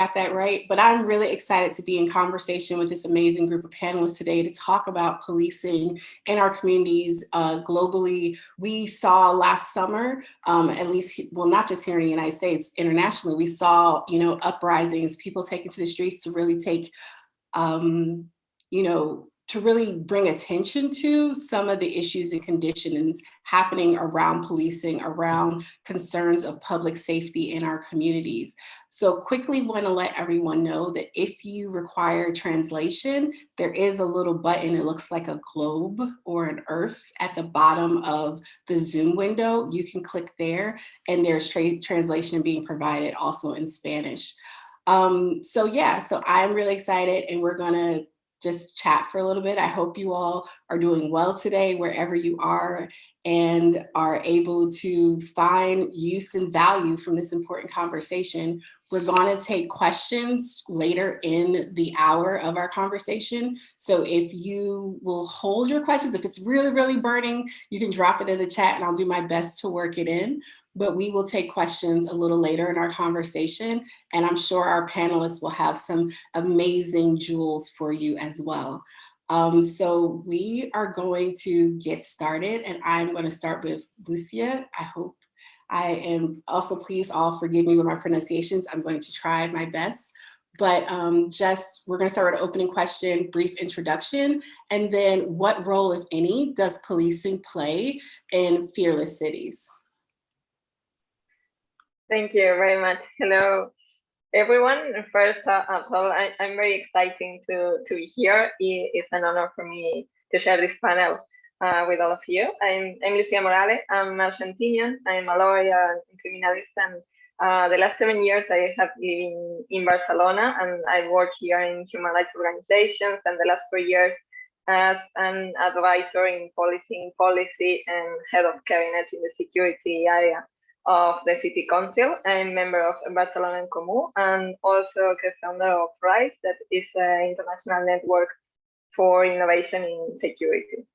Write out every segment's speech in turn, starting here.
got that right, but I'm really excited to be in conversation with this amazing group of panelists today to talk about policing in our communities globally. We saw last summer, at least, well, not just here in the United States, internationally, we saw, uprisings, people taking to the streets to really take, to really bring attention to some of the issues and conditions happening around policing, around concerns of public safety in our communities. So quickly want to let everyone know that if you require translation, there is a little button, it looks like a globe or an earth at the bottom of the Zoom window. You can click there and there's translation being provided also in Spanish. So I'm really excited and we're gonna just chat for a little bit. I hope you all are doing well today, wherever you are, and are able to find use and value from this important conversation. We're going to take questions later in the hour of our conversation. So if you will hold your questions, if it's really, really burning, you can drop it in the chat and I'll do my best to work it in. But we will take questions a little later in our conversation. And I'm sure our panelists will have some amazing jewels for you as well. So we are going to get started and I'm going to start with Lucia. I hope I am also, please all forgive me with my pronunciations. I'm going to try my best. But we're going to start with an opening question, brief introduction, and then what role, if any, does policing play in fearless cities? Thank you very much. Hello, everyone. First of all, I'm very excited to be here. It's an honor for me to share this panel with all of you. I'm Lucia Morales. I'm Argentinian. I'm a lawyer and criminalist. And the last 7 years I have lived in Barcelona and I work here in human rights organizations, and the last 4 years as an advisor in policy and head of cabinet in the security area of the city council. I'm member of Barcelona and Cómo, and also co-founder of RISE, that is an international network for innovation in security.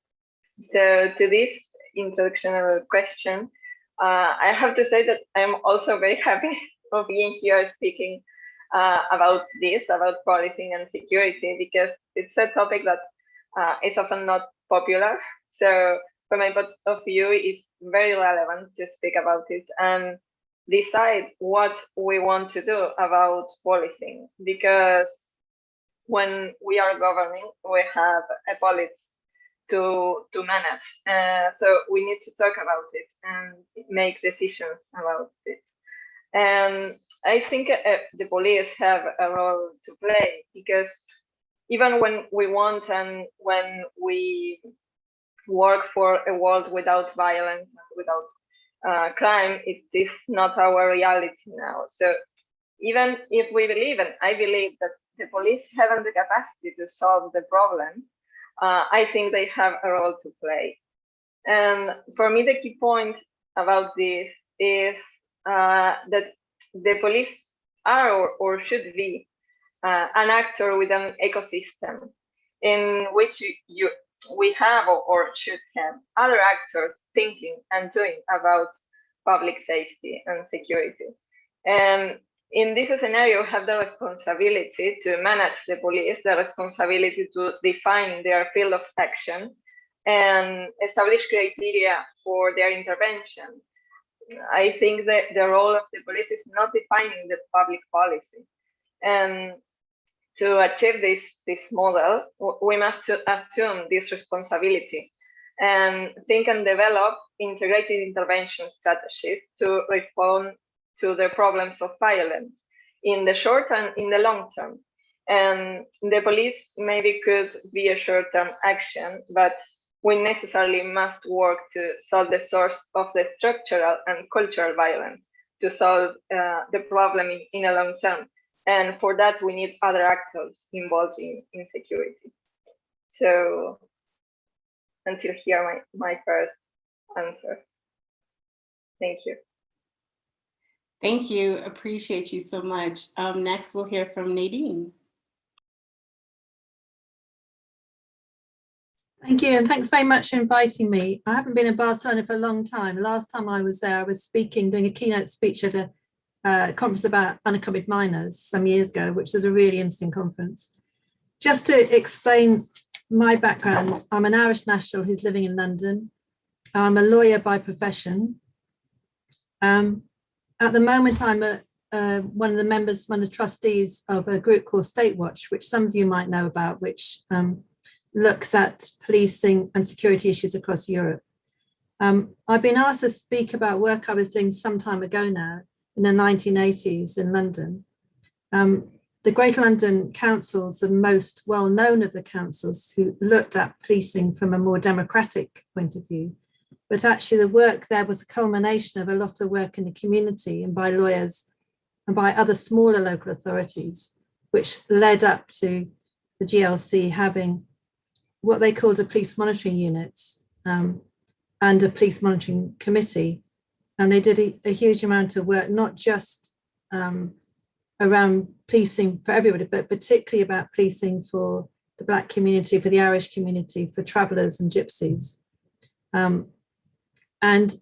So to this introductory question, I have to say that I'm also very happy of being here speaking about policing and security, because it's a topic that is often not popular. So from my point of view, it's very relevant to speak about it and decide what we want to do about policing, because when we are governing, we have a policy to manage. So we need to talk about it and make decisions about it. And I think the police have a role to play, because even when we want and when we work for a world without violence, without crime, it is not our reality now. So even if we believe, and I believe, that the police haven't the capacity to solve the problem, I think they have a role to play. And for me, the key point about this is that the police are or should be an actor with an ecosystem in which we have or should have other actors thinking and doing about public safety and security. And in this scenario, have the responsibility to manage the police, the responsibility to define their field of action and establish criteria for their intervention. I think that the role of the police is not defining the public policy. And to achieve this model, we must assume this responsibility and think and develop integrated intervention strategies to respond to the problems of violence in the short and in the long term. And the police maybe could be a short-term action, but we necessarily must work to solve the source of the structural and cultural violence, to solve the problem in a long term. And for that, we need other actors involved in security. So until here, my first answer. Thank you. Thank you. Appreciate you so much. Next, we'll hear from Nadine. Thank you, and thanks very much for inviting me. I haven't been in Barcelona for a long time. Last time I was there, I was speaking, doing a keynote speech at a conference about unaccompanied minors some years ago, which was a really interesting conference. Just to explain my background, I'm an Irish national who's living in London. I'm a lawyer by profession. At the moment, I'm one of the trustees of a group called State Watch, which some of you might know about, which looks at policing and security issues across Europe. I've been asked to speak about work I was doing some time ago now, in the 1980s in London. The Greater London Council's the most well-known of the councils who looked at policing from a more democratic point of view. But actually the work there was a culmination of a lot of work in the community and by lawyers and by other smaller local authorities, which led up to the GLC having what they called a police monitoring unit and a police monitoring committee. And they did a huge amount of work, not just around policing for everybody, but particularly about policing for the Black community, for the Irish community, for travellers and gypsies. And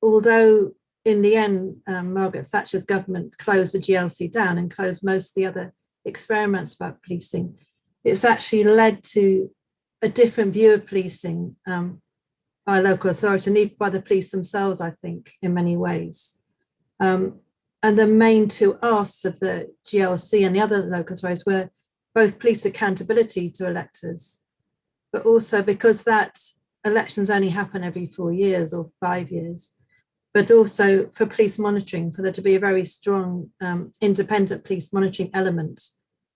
although in the end, Margaret Thatcher's government closed the GLC down and closed most of the other experiments about policing, it's actually led to a different view of policing by local authority and even by the police themselves, I think, in many ways. And the main two asks of the GLC and the other local authorities were both police accountability to electors, but also because that elections only happen every 4 years or 5 years, but also for police monitoring, for there to be a very strong independent police monitoring element,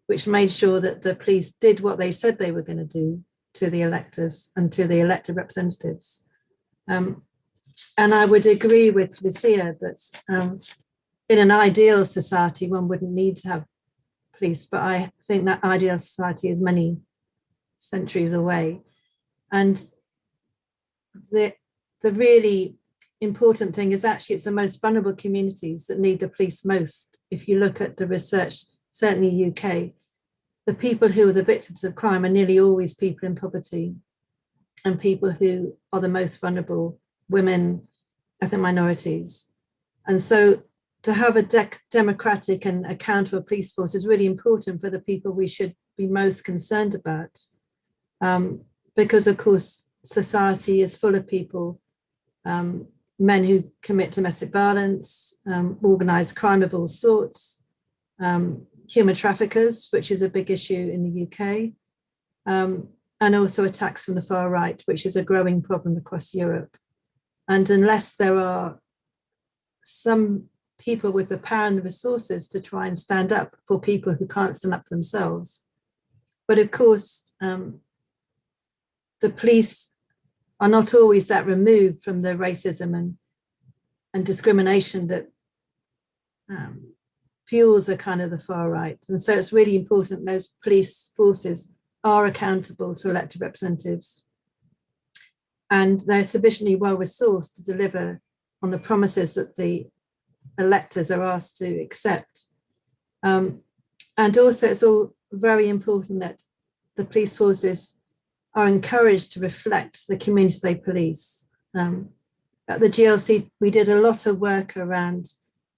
which made sure that the police did what they said they were going to do to the electors and to the elected representatives. And I would agree with Lucia that in an ideal society, one wouldn't need to have police, but I think that ideal society is many centuries away. And the really important thing is actually it's the most vulnerable communities that need the police most. If you look at the research, certainly UK, the people who are the victims of crime are nearly always people in poverty and people who are the most vulnerable, women, ethnic minorities. And so to have a democratic and accountable police force is really important for the people we should be most concerned about. Because of course, society is full of people, men who commit domestic violence, organised crime of all sorts, human traffickers, which is a big issue in the UK, and also attacks from the far right, which is a growing problem across Europe. And unless there are some people with the power and the resources to try and stand up for people who can't stand up for themselves. But of course, the police are not always that removed from the racism and discrimination that fuels the kind of the far right. And so it's really important those police forces are accountable to elected representatives and they're sufficiently well resourced to deliver on the promises that the electors are asked to accept. And also it's all very important that the police forces are encouraged to reflect the community they police. At the GLC, we did a lot of work around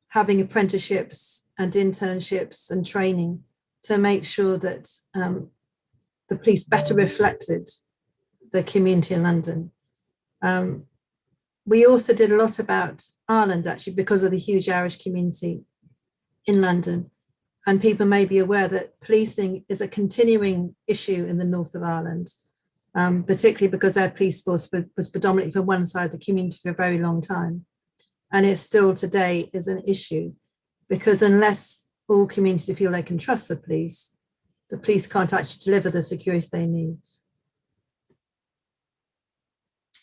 having apprenticeships and internships and training to make sure that the police better reflected the community in London. We also did a lot about Ireland, actually, because of the huge Irish community in London. And people may be aware that policing is a continuing issue in the north of Ireland, particularly because our police force was predominantly from one side of the community for a very long time. And it still today is an issue because unless all communities feel they can trust the police can't actually deliver the security they need.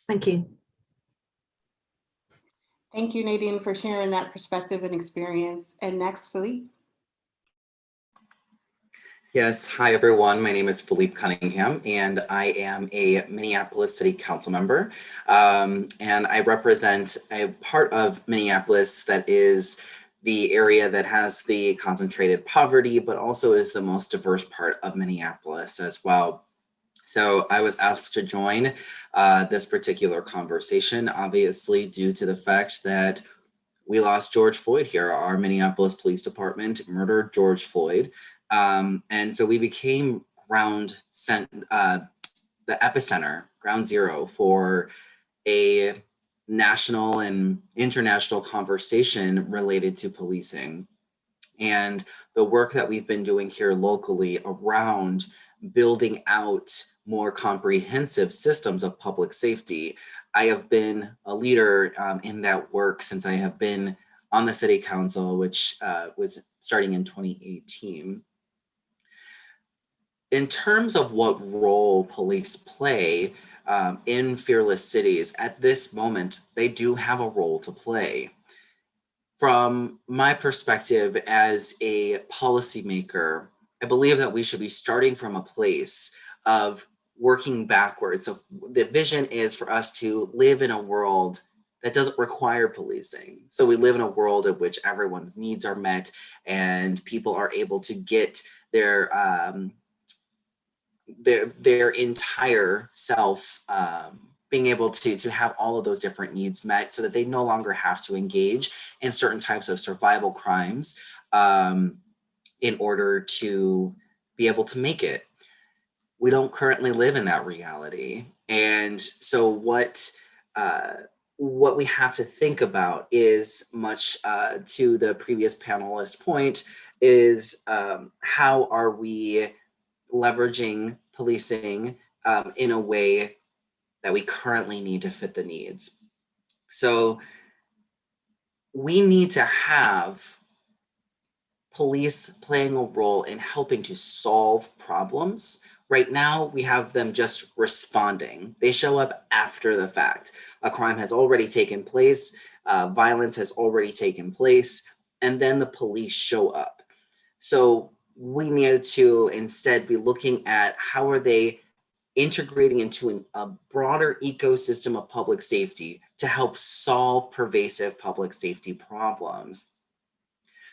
Thank you. Thank you, Nadine, for sharing that perspective and experience. And next, Philippe. Yes, hi everyone. My name is Philippe Cunningham, and I am a Minneapolis City Council member. And I represent a part of Minneapolis that is the area that has the concentrated poverty, but also is the most diverse part of Minneapolis as well. So I was asked to join this particular conversation, obviously due to the fact that We lost George Floyd here. Our Minneapolis Police Department murdered George Floyd. And so we became the epicenter, ground zero for a national and international conversation related to policing. And the work that we've been doing here locally around building out more comprehensive systems of public safety. I have been a leader in that work since I have been on the city council, which was starting in 2018. In terms of what role police play in fearless cities, at this moment, they do have a role to play. From my perspective as a policymaker, I believe that we should be starting from a place of working backwards. So the vision is for us to live in a world that doesn't require policing. So we live in a world in which everyone's needs are met and people are able to get their entire self, being able to have all of those different needs met so that they no longer have to engage in certain types of survival crimes in order to be able to make it. We don't currently live in that reality. And so what we have to think about is, much to the previous panelist point, is how are we leveraging policing in a way that we currently need to fit the needs. So we need to have police playing a role in helping to solve problems. Right now, we have them just responding. They show up after the fact. A crime has already taken place, violence has already taken place, and then the police show up. So we need to instead be looking at how are they integrating into a broader ecosystem of public safety to help solve pervasive public safety problems.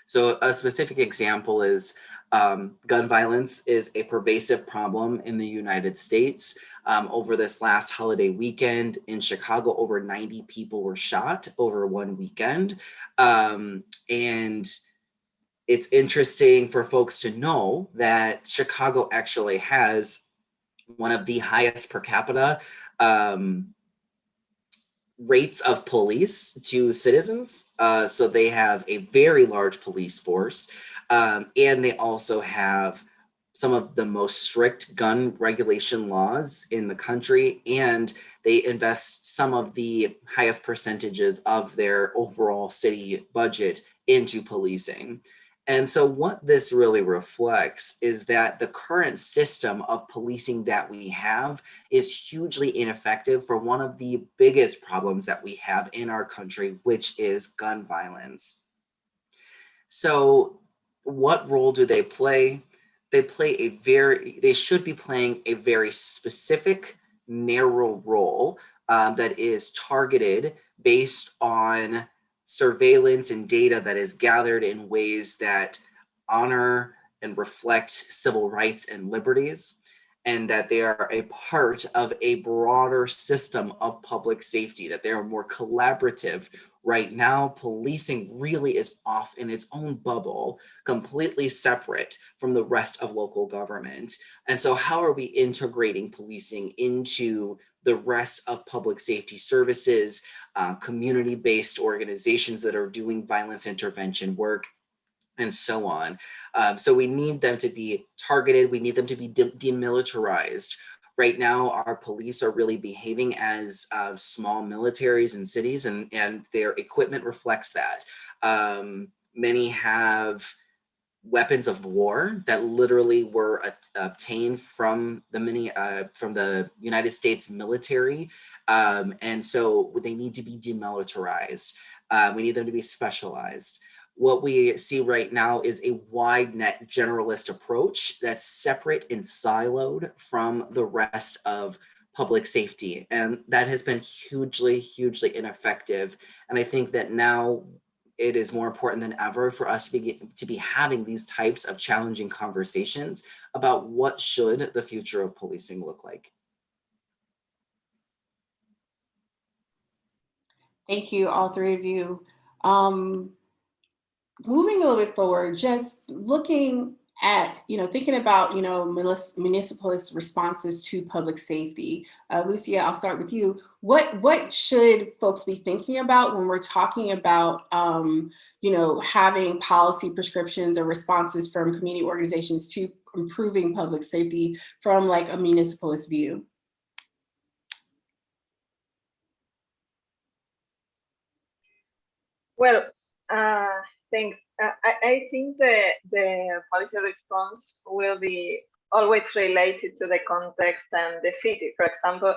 So a specific example is gun violence is a pervasive problem in the United States. Over this last holiday weekend in Chicago, over 90 people were shot over one weekend. And it's interesting for folks to know that Chicago actually has one of the highest per capita rates of police to citizens. So they have a very large police force, and they also have some of the most strict gun regulation laws in the country, and they invest some of the highest percentages of their overall city budget into policing. And so what this really reflects is that the current system of policing that we have is hugely ineffective for one of the biggest problems that we have in our country, which is gun violence. So what role do they play? They should be playing a very specific, narrow role that is targeted based on surveillance and data that is gathered in ways that honor and reflect civil rights and liberties, and that they are a part of a broader system of public safety, that they are more collaborative. Right now, policing really is off in its own bubble, completely separate from the rest of local government. And so how are we integrating policing into the rest of public safety services, community-based organizations that are doing violence intervention work, and so on. So we need them to be targeted. We need them to be demilitarized. Right now, our police are really behaving as small militaries in cities, and their equipment reflects that. Many have weapons of war that literally were obtained from the United States military, and so they need to be demilitarized. We need them to be specialized. What we see right now is a wide net generalist approach that's separate and siloed from the rest of public safety, and that has been hugely, hugely ineffective. And I think that now it is more important than ever for us to be having these types of challenging conversations about what should the future of policing look like. Thank you, all three of you. moving a little bit forward, just looking at, thinking about, municipalist responses to public safety. Lucia, I'll start with you. What should folks be thinking about when we're talking about, having policy prescriptions or responses from community organizations to improving public safety from like a municipalist view? Well, thanks. I think the policy response will be always related to the context and the city. For example,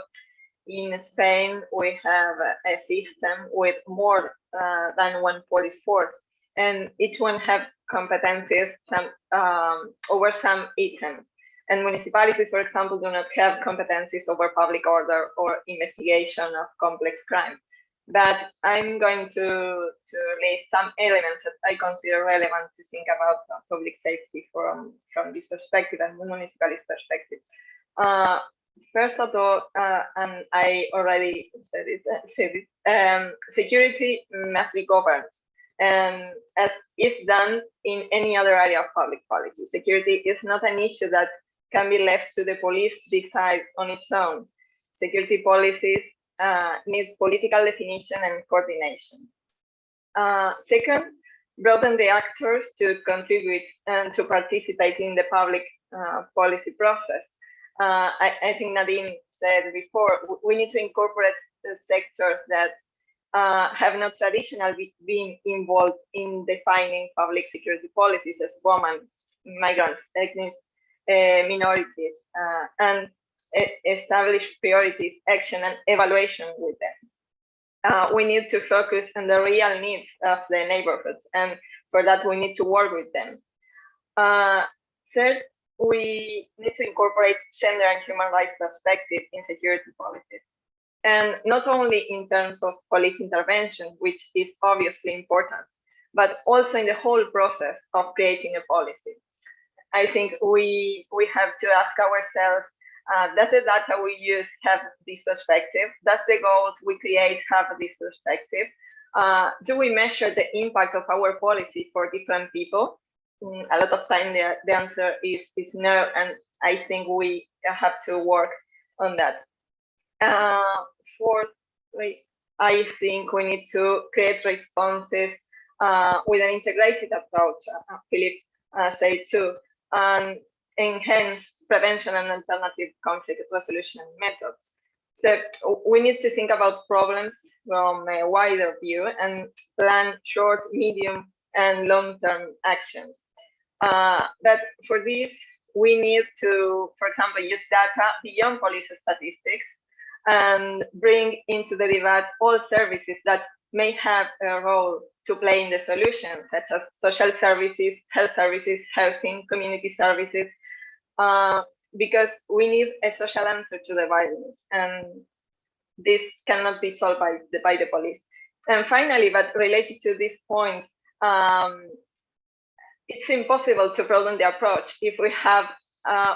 in Spain, we have a system with more than one police force, and each one have competencies over some items. And municipalities, for example, do not have competencies over public order or investigation of complex crime. But I'm going to list some elements that I consider relevant to think about public safety from this perspective and the municipalist perspective. First of all, and I already said it, security must be governed, and as is done in any other area of public policy. Security is not an issue that can be left to the police to decide on its own. Security policies need political definition and coordination. Second, broaden the actors to contribute and to participate in the public policy process. I think Nadine said before, we need to incorporate the sectors that have not traditionally been involved in defining public security policies as women, migrants, ethnic minorities, and establish priorities, action, and evaluation with them. We need to focus on the real needs of the neighborhoods, and for that we need to work with them. Third, we need to incorporate gender and human rights perspective in security policies, and not only in terms of police intervention, which is obviously important, but also in the whole process of creating a policy. I think we have to ask ourselves, does the data we use have this perspective? Does the goals we create have this perspective? Do we measure the impact of our policy for different people? A lot of time the answer is no, and I think we have to work on that. Fourthly, I think we need to create responses with an integrated approach, Philip said too, and enhance prevention and alternative conflict resolution methods. So we need to think about problems from a wider view and plan short, medium, and long-term actions. But for this, we need to, for example, use data beyond police statistics and bring into the debate all services that may have a role to play in the solution, such as social services, health services, housing, community services, because we need a social answer to the violence, and this cannot be solved by the police. And finally, but related to this point, it's impossible to broaden the approach if we have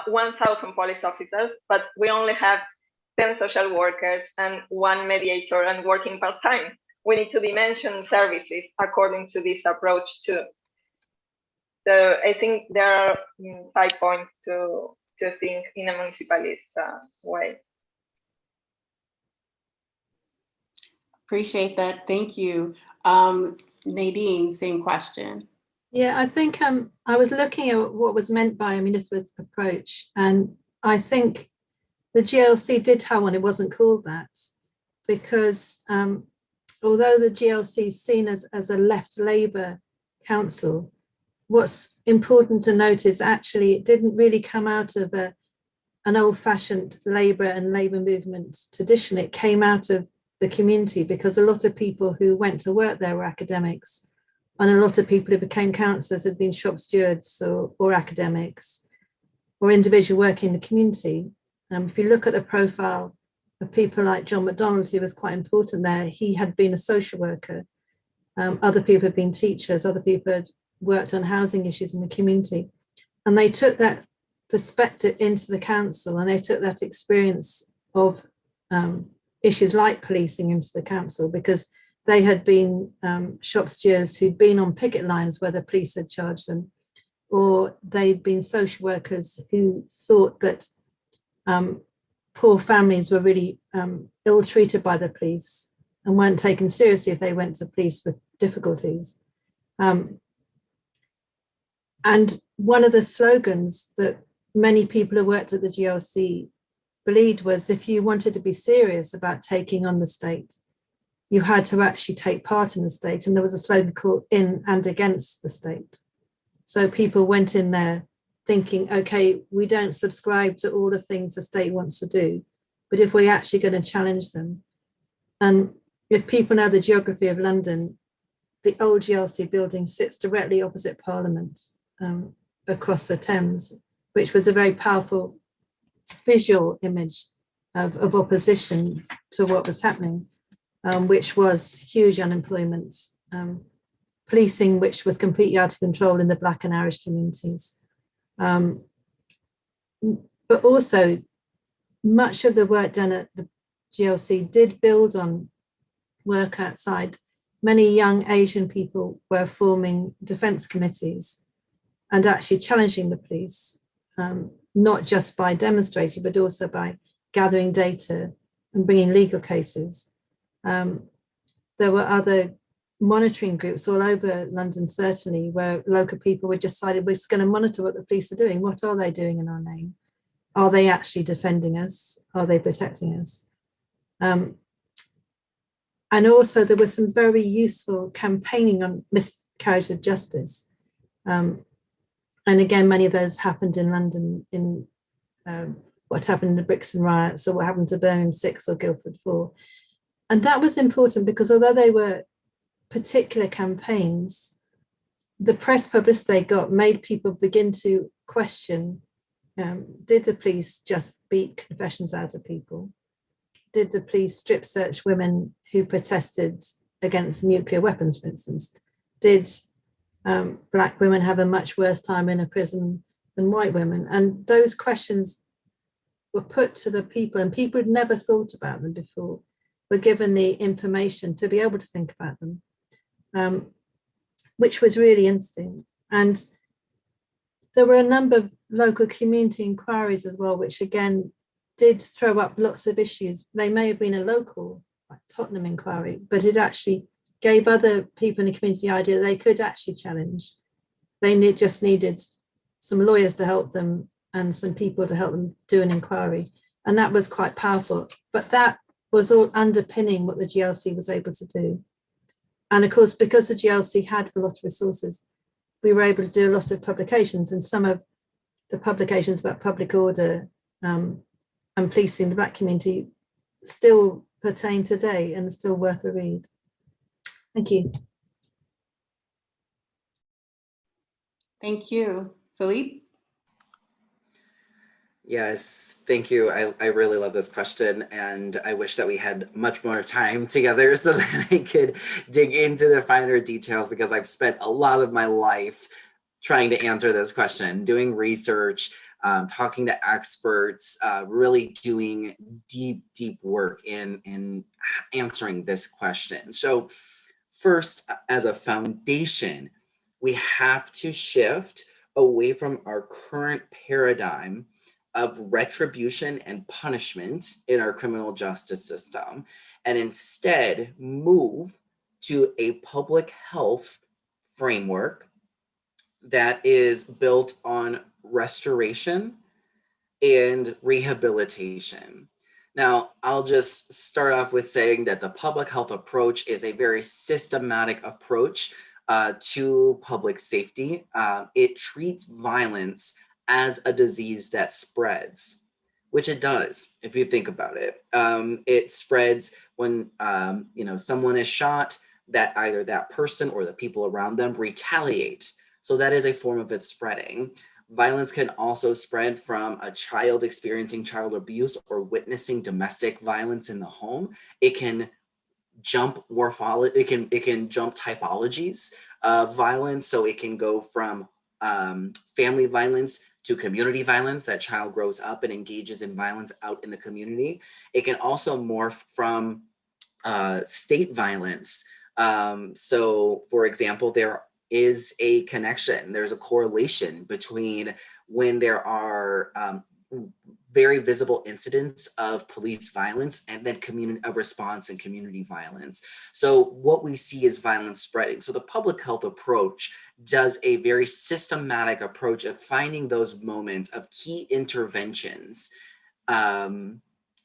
1,000 police officers, but we only have 10 social workers and 1 mediator and working part-time. We need to dimension services according to this approach too. So I think there are 5 points to think in a municipalist way. Appreciate that. Thank you. Nadine, same question. Yeah, I think I was looking at what was meant by a municipalist approach, and I think the GLC did have one. It wasn't called that because although the GLC is seen as a left Labour council, what's important to note is actually it didn't really come out of an old-fashioned Labour and Labour movement tradition. It came out of the community because a lot of people who went to work there were academics, and a lot of people who became councillors had been shop stewards or academics or individual working in the community. If you look at the profile of people like John MacDonald, who was quite important there, he had been a social worker. Other people had been teachers, other people had worked on housing issues in the community. And they took that perspective into the council, and they took that experience of issues like policing into the council, because they had been shop stewards who'd been on picket lines where the police had charged them, or they'd been social workers who thought that poor families were really ill-treated by the police and weren't taken seriously if they went to police with difficulties. And one of the slogans that many people who worked at the GLC believed was, if you wanted to be serious about taking on the state, you had to actually take part in the state. And there was a slogan called "In and Against the State." So people went in there thinking, okay, we don't subscribe to all the things the state wants to do, but if we're actually going to challenge them. And if people know the geography of London, the old GLC building sits directly opposite Parliament, across the Thames, which was a very powerful visual image of opposition to what was happening, which was huge unemployment, policing which was completely out of control in the Black and Irish communities. But also much of the work done at the GLC did build on work outside. Many young Asian people were forming defence committees and actually challenging the police, not just by demonstrating, but also by gathering data and bringing legal cases. There were other monitoring groups all over London, certainly, where local people were decided, we're just going to monitor what the police are doing. What are they doing in our name? Are they actually defending us? Are they protecting us? And also there was some very useful campaigning on miscarriage of justice. And again, many of those happened in London, in what happened in the Brixton riots, or what happened to Birmingham 6 or Guildford 4. And that was important because although they were particular campaigns, the press publicity they got made people begin to question, did the police just beat confessions out of people? Did the police strip search women who protested against nuclear weapons, for instance? Did Black women have a much worse time in a prison than white women? And those questions were put to the people, and people had never thought about them before, were given the information to be able to think about them, which was really interesting. And there were a number of local community inquiries as well, which again did throw up lots of issues. They may have been a local, like Tottenham inquiry, but it actually gave other people in the community the idea that they could actually challenge. They just needed some lawyers to help them and some people to help them do an inquiry. And that was quite powerful. But that was all underpinning what the GLC was able to do. And of course, because the GLC had a lot of resources, we were able to do a lot of publications, and some of the publications about public order and policing the Black community still pertain today and are still worth a read. Thank you. Thank you. Philippe? Yes, thank you. I really love this question, and I wish that we had much more time together so that I could dig into the finer details, because I've spent a lot of my life trying to answer this question, doing research, talking to experts, really doing deep work in answering this question. So first, as a foundation, we have to shift away from our current paradigm of retribution and punishment in our criminal justice system, and instead move to a public health framework that is built on restoration and rehabilitation. Now, I'll just start off with saying that the public health approach is a very systematic approach to public safety. It treats violence as a disease that spreads, which it does, if you think about it. It spreads when someone is shot, that either that person or the people around them retaliate. So that is a form of it spreading. Violence can also spread from a child experiencing child abuse or witnessing domestic violence in the home. It can jump it can jump typologies of violence. So it can go from family violence to community violence. That child grows up and engages in violence out in the community. It can also morph from state violence. So for example, there is a connection, there's a correlation between when there are very visible incidents of police violence and then community response and community violence. So what we see is violence spreading. So the public health approach does a very systematic approach of finding those moments of key interventions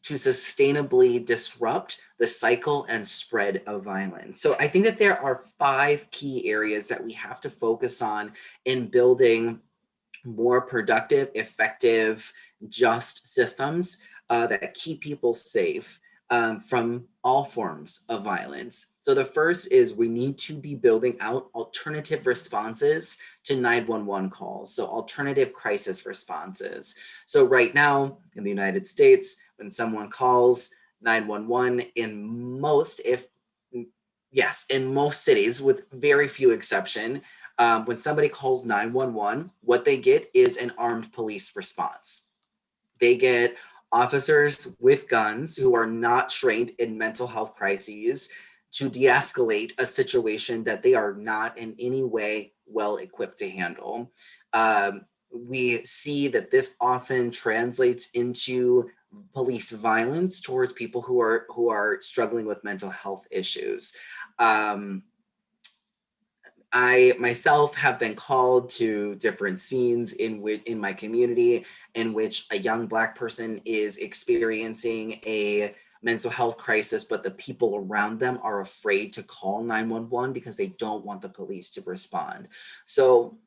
to sustainably disrupt the cycle and spread of violence. So I think that there are 5 key areas that we have to focus on in building more productive, effective, just systems that keep people safe from all forms of violence. So the first is we need to be building out alternative responses to 911 calls. So alternative crisis responses. So right now in the United States, when someone calls 911 in most cities with very few exception, when somebody calls 911, what they get is an armed police response. They get officers with guns who are not trained in mental health crises to de-escalate a situation that they are not in any way well equipped to handle. We see that this often translates into police violence towards people who are struggling with mental health issues. I myself have been called to different scenes in my community in which a young Black person is experiencing a mental health crisis, but the people around them are afraid to call 911 because they don't want the police to respond. So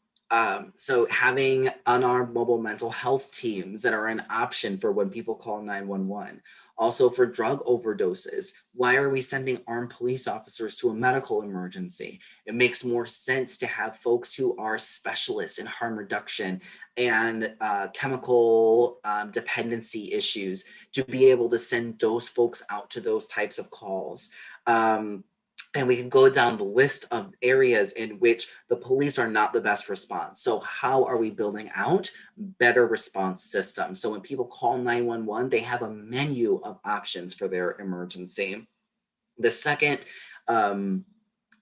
having unarmed mobile mental health teams that are an option for when people call 911. Also for drug overdoses, why are we sending armed police officers to a medical emergency? It makes more sense to have folks who are specialists in harm reduction and chemical dependency issues to be able to send those folks out to those types of calls. And we can go down the list of areas in which the police are not the best response. So how are we building out better response systems? So when people call 911, they have a menu of options for their emergency. The second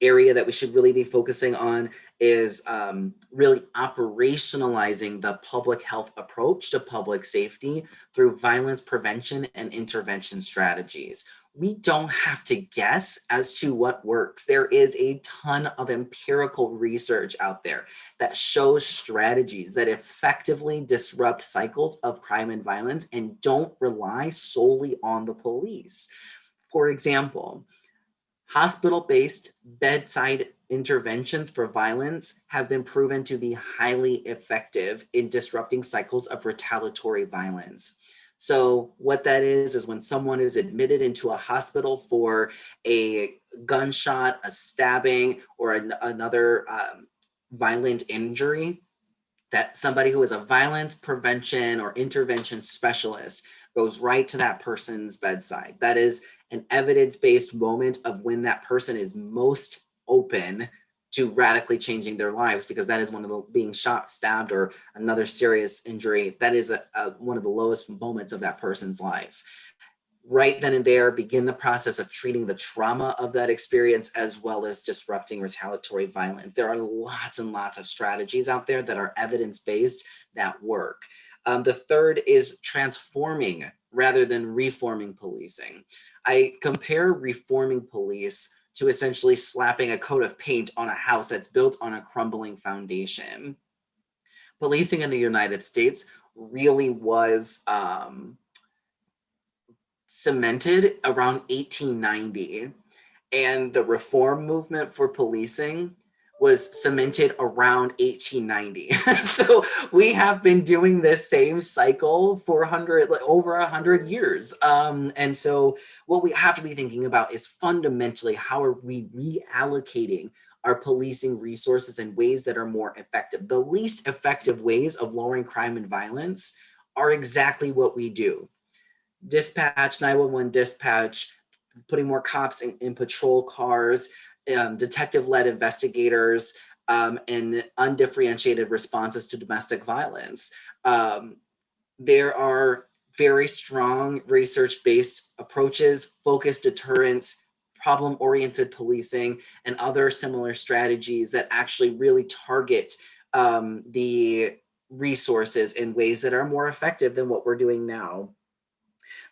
area that we should really be focusing on is really operationalizing the public health approach to public safety through violence prevention and intervention strategies. We don't have to guess as to what works. There is a ton of empirical research out there that shows strategies that effectively disrupt cycles of crime and violence and don't rely solely on the police. For example, hospital-based bedside interventions for violence have been proven to be highly effective in disrupting cycles of retaliatory violence. So what that is when someone is admitted into a hospital for a gunshot, a stabbing, or another violent injury, that somebody who is a violence prevention or intervention specialist goes right to that person's bedside. That is an evidence-based moment of when that person is most open to radically changing their lives, because that is one of the being shot, stabbed, or another serious injury. That is one of the lowest moments of that person's life. Right then and there, begin the process of treating the trauma of that experience as well as disrupting retaliatory violence. There are lots and lots of strategies out there that are evidence-based that work. The third is transforming rather than reforming policing. I compare reforming police to essentially slapping a coat of paint on a house that's built on a crumbling foundation. Policing in the United States really was cemented around 1890, and the reform movement for policing was cemented around 1890. So we have been doing this same cycle for over 100 years. And so what we have to be thinking about is fundamentally, how are we reallocating our policing resources in ways that are more effective? The least effective ways of lowering crime and violence are exactly what we do. Dispatch, 911 dispatch, putting more cops in patrol cars, detective-led investigators, and undifferentiated responses to domestic violence. There are very strong research-based approaches, focused deterrence, problem-oriented policing, and other similar strategies that actually really target the resources in ways that are more effective than what we're doing now.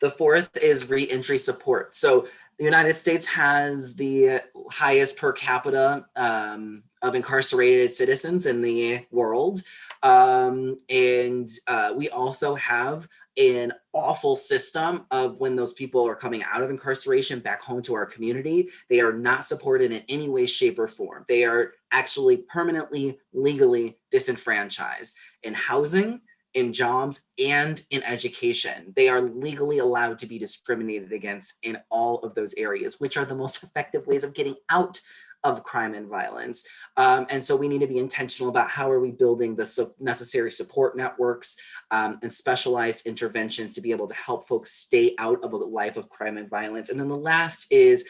The fourth is re-entry support. So the United States has the highest per capita of incarcerated citizens in the world. We also have an awful system of when those people are coming out of incarceration back home to our community, they are not supported in any way, shape, or form. They are actually permanently, legally disenfranchised in housing, in jobs, and in education. They are legally allowed to be discriminated against in all of those areas, which are the most effective ways of getting out of crime and violence. And so we need to be intentional about how are we building the necessary support networks and specialized interventions to be able to help folks stay out of a life of crime and violence. And then the last is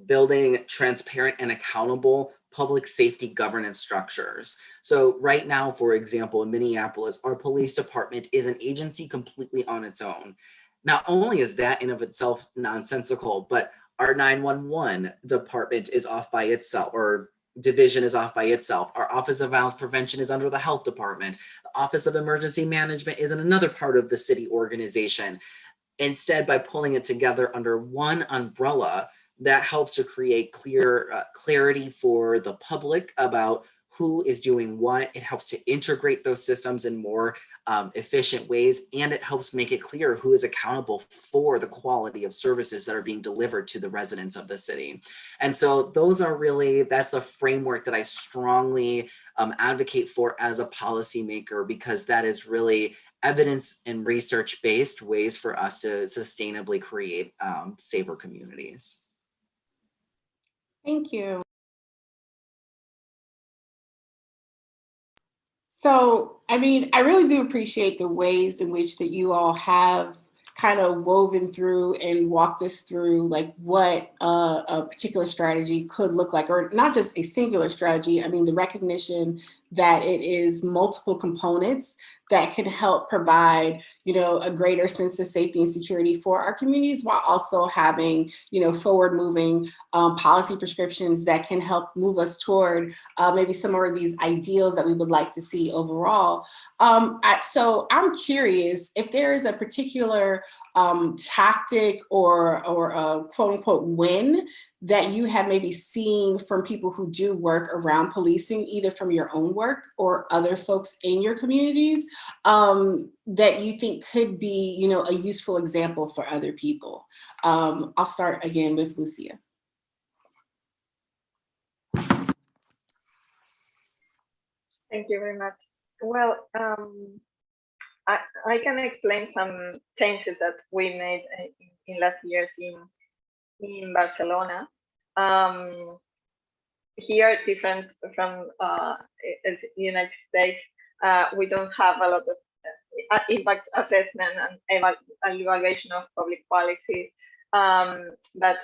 building transparent and accountable public safety governance structures. So right now, for example, in Minneapolis, our police department is an agency completely on its own. Not only is that in of itself nonsensical, but our 911 department is off by itself, or division is off by itself. Our Office of Violence Prevention is under the Health Department. The Office of Emergency Management is in another part of the city organization. Instead, by pulling it together under one umbrella, that helps to create clarity for the public about who is doing what. It helps to integrate those systems in more efficient ways, and it helps make it clear who is accountable for the quality of services that are being delivered to the residents of the city. And so those are really, that's the framework that I strongly advocate for as a policymaker, because that is really evidence and research-based ways for us to sustainably create safer communities. Thank you. So, I mean, I really do appreciate the ways in which that you all have kind of woven through and walked us through like what a particular strategy could look like, or not just a singular strategy. I mean, the recognition that it is multiple components that can help provide, you know, a greater sense of safety and security for our communities, while also having, you know, forward-moving policy prescriptions that can help move us toward maybe some of these ideals that we would like to see overall. So I'm curious if there is a particular tactic or a quote unquote win that you have maybe seen from people who do work around policing, either from your own work or other folks in your communities, that you think could be, you know, a useful example for other people. I'll start again with Lucia. Thank you very much. Well, I can explain some changes that we made in last years in Barcelona. Here, different from the United States, we don't have a lot of impact assessment and evaluation of public policy, but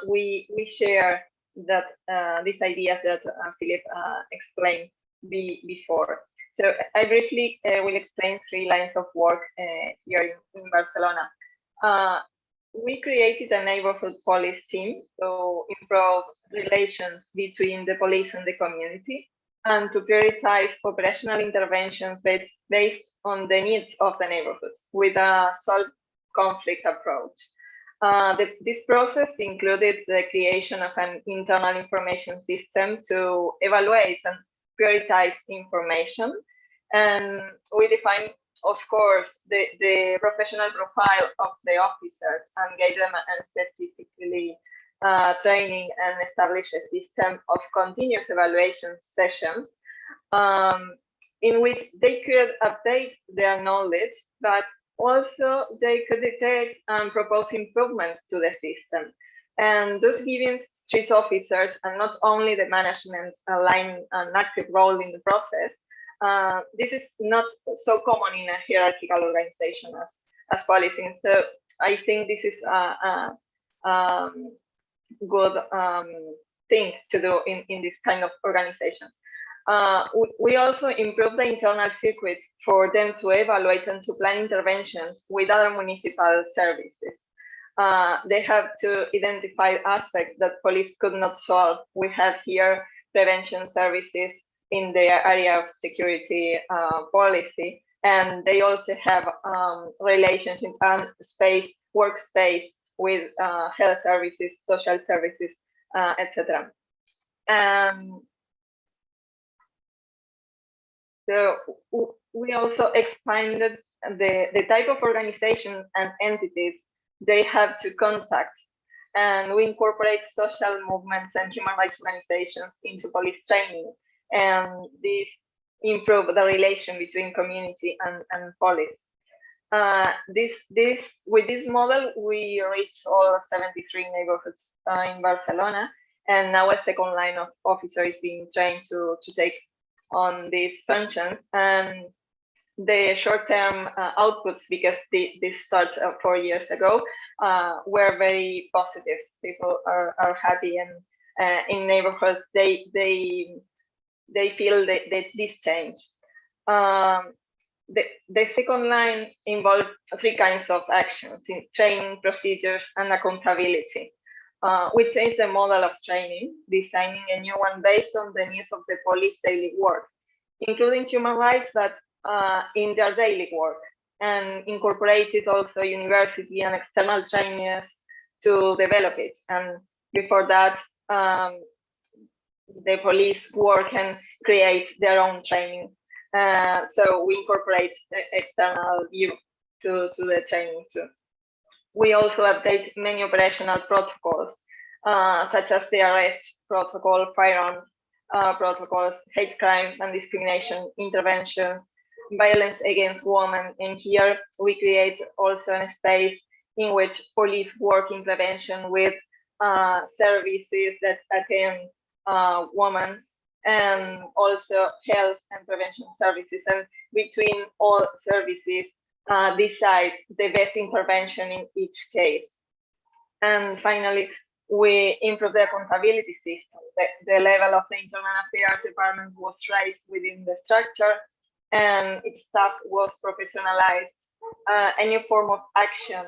we share that these ideas that Philip explained before. So I briefly will explain 3 lines of work here in Barcelona. We created a neighborhood police team to improve relations between the police and the community, and to prioritize operational interventions based on the needs of the neighborhoods with a solve conflict approach. This process included the creation of an internal information system to evaluate and prioritize information, and we define, of course, the professional profile of the officers and gave them and specifically training and establish a system of continuous evaluation sessions in which they could update their knowledge, but also they could detect and propose improvements to the system. And thus giving street officers, and not only the management, line an active role in the process. This is not so common in a hierarchical organization as policing. So I think this is a good thing to do in this kind of organizations. We also improve the internal circuit for them to evaluate and to plan interventions with other municipal services. they have to identify aspects that police could not solve. We have here prevention services in the area of security policy, and they also have relationship and workspace with health services, social services, etc. So we also expanded the type of organizations and entities they have to contact, and we incorporate social movements and human rights organizations into police training, and this improve the relation between community and police. With this model, we reach all 73 neighborhoods in Barcelona, and now a second line of officers is being trained to take on these functions. And the short-term outputs, because this started 4 years ago, were very positive. People are happy, and in neighborhoods they feel that this change. The second line involved 3 kinds of actions: in training, procedures, and accountability. We changed the model of training, designing a new one based on the needs of the police daily work, including human rights that in their daily work, and incorporated also university and external trainers to develop it. And before that, the police work and create their own training. So we incorporate the external view to the training too. We also update many operational protocols, such as the arrest protocol, firearms protocols, hate crimes and discrimination interventions, violence against women. And here we create also a space in which police work in prevention with services that attend women, and also health and prevention services, and between all services decide the best intervention in each case. And finally, we improve the accountability system. The level of the internal affairs department was raised within the structure, and its staff was professionalized. A new form of action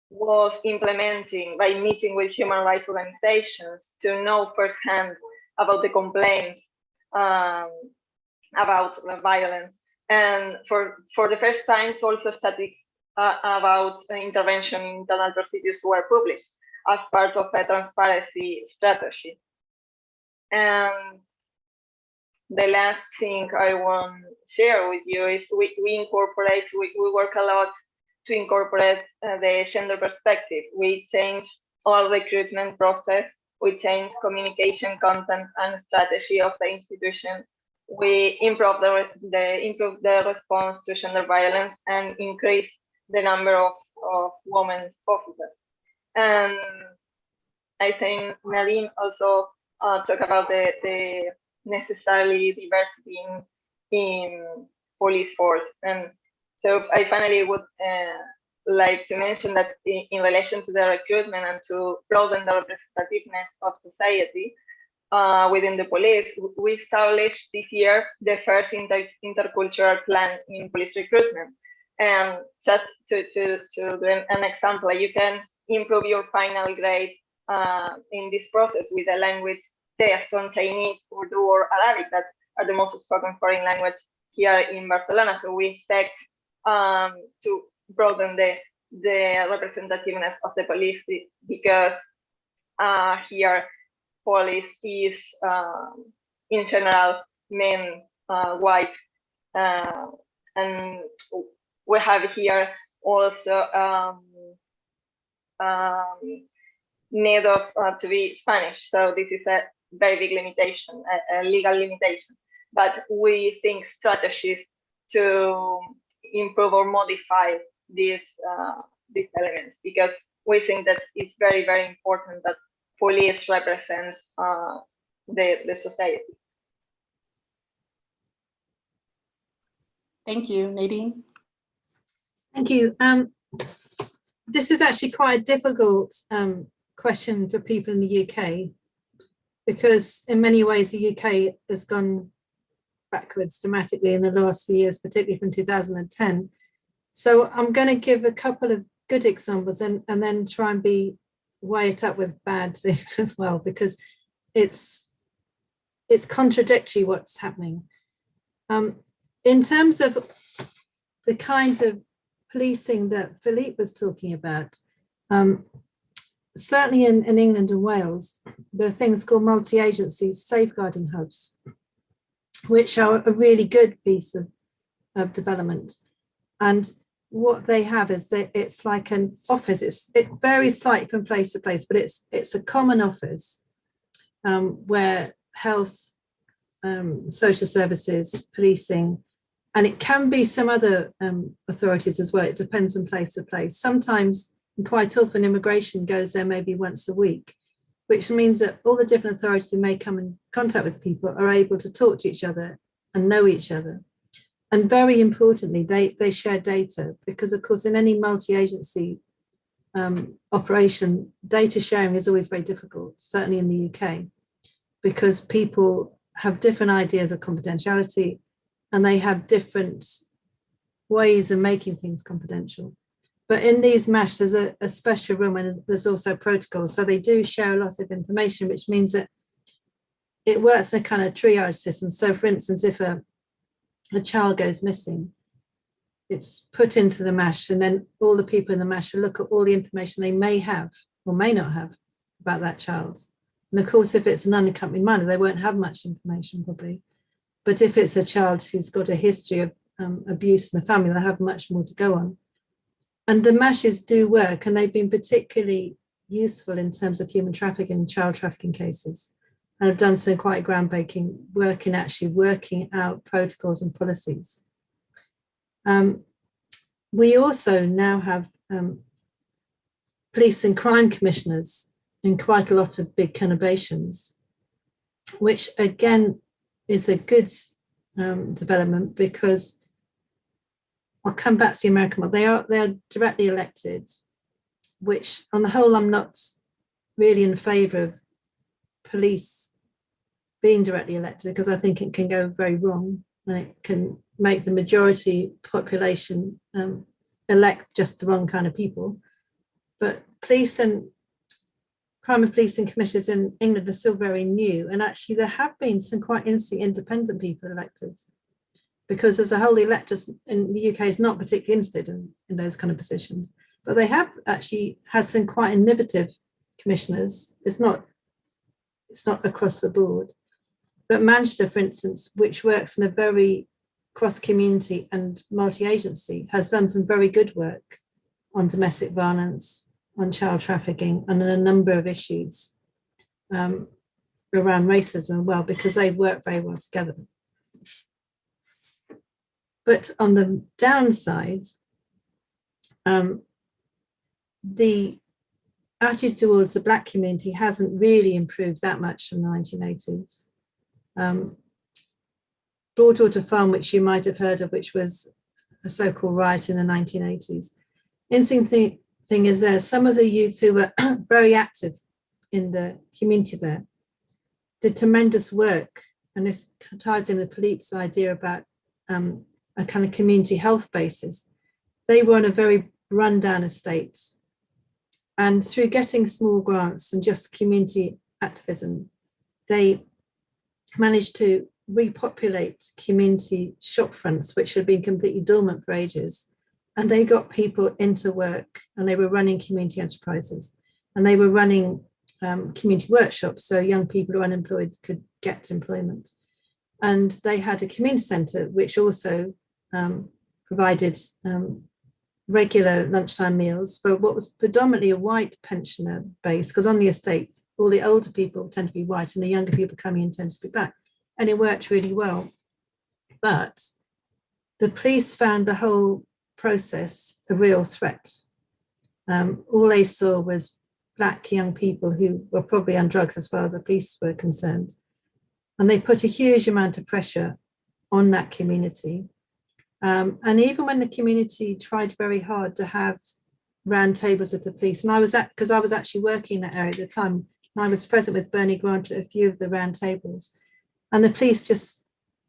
was implementing by meeting with human rights organizations to know firsthand about the complaints about violence. And for the first time, also statistics about intervention in internal procedures were published as part of a transparency strategy. And the last thing I want to share with you is we work a lot to incorporate the gender perspective. We change our recruitment process. We change communication content and strategy of the institution. We improve the response to gender violence and increase the number of women's officers. And I think Nadine also talked about the necessarily diversity in police force. And so I finally would like to mention that in relation to the recruitment and to broaden the representativeness of society within the police, we established this year the first intercultural plan in police recruitment. And just to do an example, you can improve your final grade in this process with a language test on Chinese, Urdu, or Arabic that are the most spoken foreign language here in Barcelona. So we expect to broaden the representativeness of the police, because here police is in general men, white, and we have here also need of to be Spanish. So this is a very big limitation, a legal limitation. But we think strategies to improve or modify these elements, because we think that it's very, very important that police represents the society. Thank you, Nadine. Thank you. This is actually quite a difficult question for people in the UK, because in many ways the UK has gone backwards dramatically in the last few years, particularly from 2010. So I'm going to give a couple of good examples and then try and weigh it up with bad things as well, because it's contradictory what's happening. In terms of the kind of policing that Philippe was talking about, certainly in England and Wales, there are things called multi-agency safeguarding hubs, which are a really good piece of development. And what they have is that it's like an office. It varies slightly from place to place, but it's a common office where health, social services, policing, and it can be some other authorities as well. It depends on place to place. Sometimes, and quite often, immigration goes there maybe once a week, which means that all the different authorities who may come in contact with people are able to talk to each other and know each other. And very importantly, they share data, because of course in any multi-agency operation, data sharing is always very difficult, certainly in the UK, because people have different ideas of confidentiality and they have different ways of making things confidential. But in these MASH, there's a special room and there's also protocols. So they do share a lot of information, which means that it works in a kind of triage system. So for instance, if a child goes missing, it's put into the MASH, and then all the people in the MASH will look at all the information they may have or may not have about that child. And of course, if it's an unaccompanied minor, they won't have much information probably. But if it's a child who's got a history of abuse in the family, they'll have much more to go on. And the MASHs do work, and they've been particularly useful in terms of human trafficking and child trafficking cases. And have done some quite groundbreaking work in actually working out protocols and policies. We also now have police and crime commissioners in quite a lot of big conurbations, which again is a good development, because I'll come back to the American one. They are directly elected, which on the whole I'm not really in favour of police being directly elected, because I think it can go very wrong and it can make the majority population elect just the wrong kind of people. But police and crime and policing commissioners in England are still very new, and actually there have been some quite independent people elected, because as a whole the electors in the UK is not particularly interested in those kind of positions. But they have actually had some quite innovative commissioners. It's not across the board. But Manchester, for instance, which works in a very cross-community and multi-agency, has done some very good work on domestic violence, on child trafficking, and on a number of issues around racism as well, because they work very well together. But on the downside, the attitude towards the Black community hasn't really improved that much from the 1980s. Broadwater Farm, which you might have heard of, which was a so-called riot in the 1980s. Interesting thing is there, some of the youth who were very active in the community there did tremendous work, and this ties in with Philippe's idea about a kind of community health basis. They were on a very rundown estate, and through getting small grants and just community activism, they managed to repopulate community shop fronts, which had been completely dormant for ages. And they got people into work, and they were running community enterprises, and they were running community workshops, so young people who are unemployed could get employment. And they had a community centre which also provided regular lunchtime meals for what was predominantly a white pensioner base, because on the estate all the older people tend to be white and the younger people coming in tend to be black, and it worked really well. But the police found the whole process a real threat. All they saw was black young people who were probably on drugs as far as the police were concerned, and they put a huge amount of pressure on that community. And even when the community tried very hard to have round tables with the police, and because I was actually working in that area at the time, and I was present with Bernie Grant at a few of the round tables, and the police just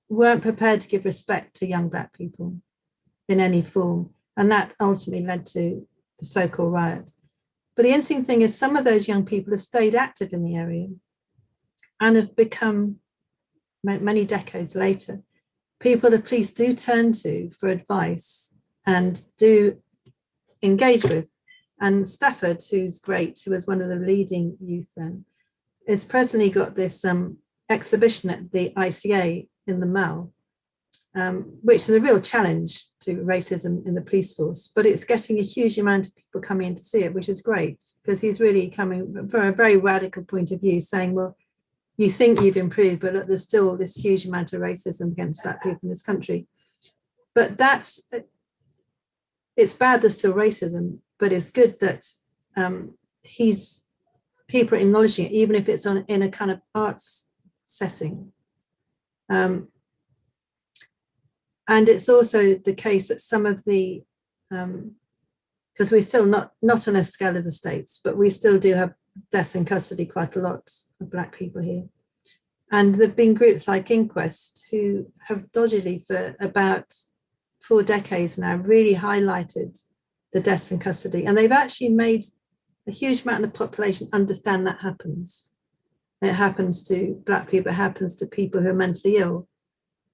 weren't prepared to give respect to young black people in any form. And that ultimately led to so-called riot. But the interesting thing is some of those young people have stayed active in the area and have become, many decades later, people the police do turn to for advice and do engage with. And Stafford, who's great, who was one of the leading youth then, has presently got this exhibition at the ICA in the Mall, which is a real challenge to racism in the police force, but it's getting a huge amount of people coming in to see it, which is great, because he's really coming from a very radical point of view, saying, well, you think you've improved, but look, there's still this huge amount of racism against Black people in this country. But it's bad there's still racism, but it's good that people are acknowledging it, even if it's in a kind of arts setting. And it's also the case that some of the, because we're still not on a scale of the States, but we still do have deaths in custody, quite a lot of Black people here. And there've been groups like Inquest who have dodgily for about 4 decades now really highlighted the deaths in custody. And they've actually made a huge amount of the population understand that happens. It happens to Black people, it happens to people who are mentally ill,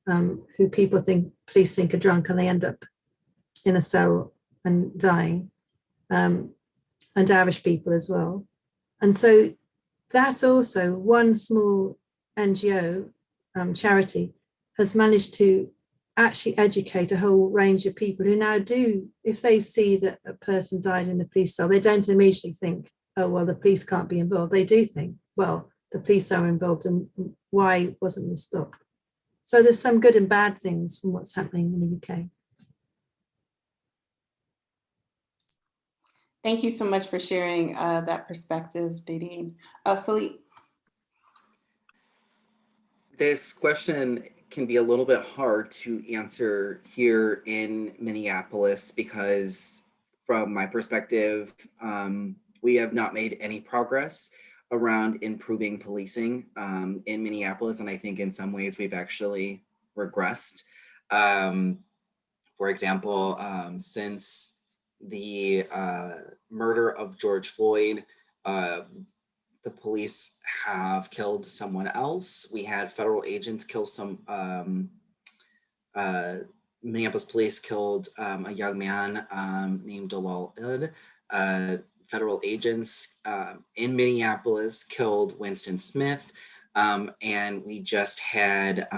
who police think are drunk and they end up in a cell and dying, and Irish people as well. And so that also, one small NGO charity has managed to actually educate a whole range of people who now do, if they see that a person died in a police cell, they don't immediately think, oh, well, the police can't be involved. They do think, well, the police are involved and why wasn't this stopped? So there's some good and bad things from what's happening in the UK. Thank you so much for sharing that perspective, Nadine. Philippe. This question can be a little bit hard to answer here in Minneapolis because from my perspective, we have not made any progress around improving policing in Minneapolis. And I think in some ways we've actually regressed. For example, since the murder of George Floyd, the police have killed someone else. We had federal agents kill Minneapolis police killed a young man named Dalal Ed. Federal agents in Minneapolis killed Winston Smith. And we just had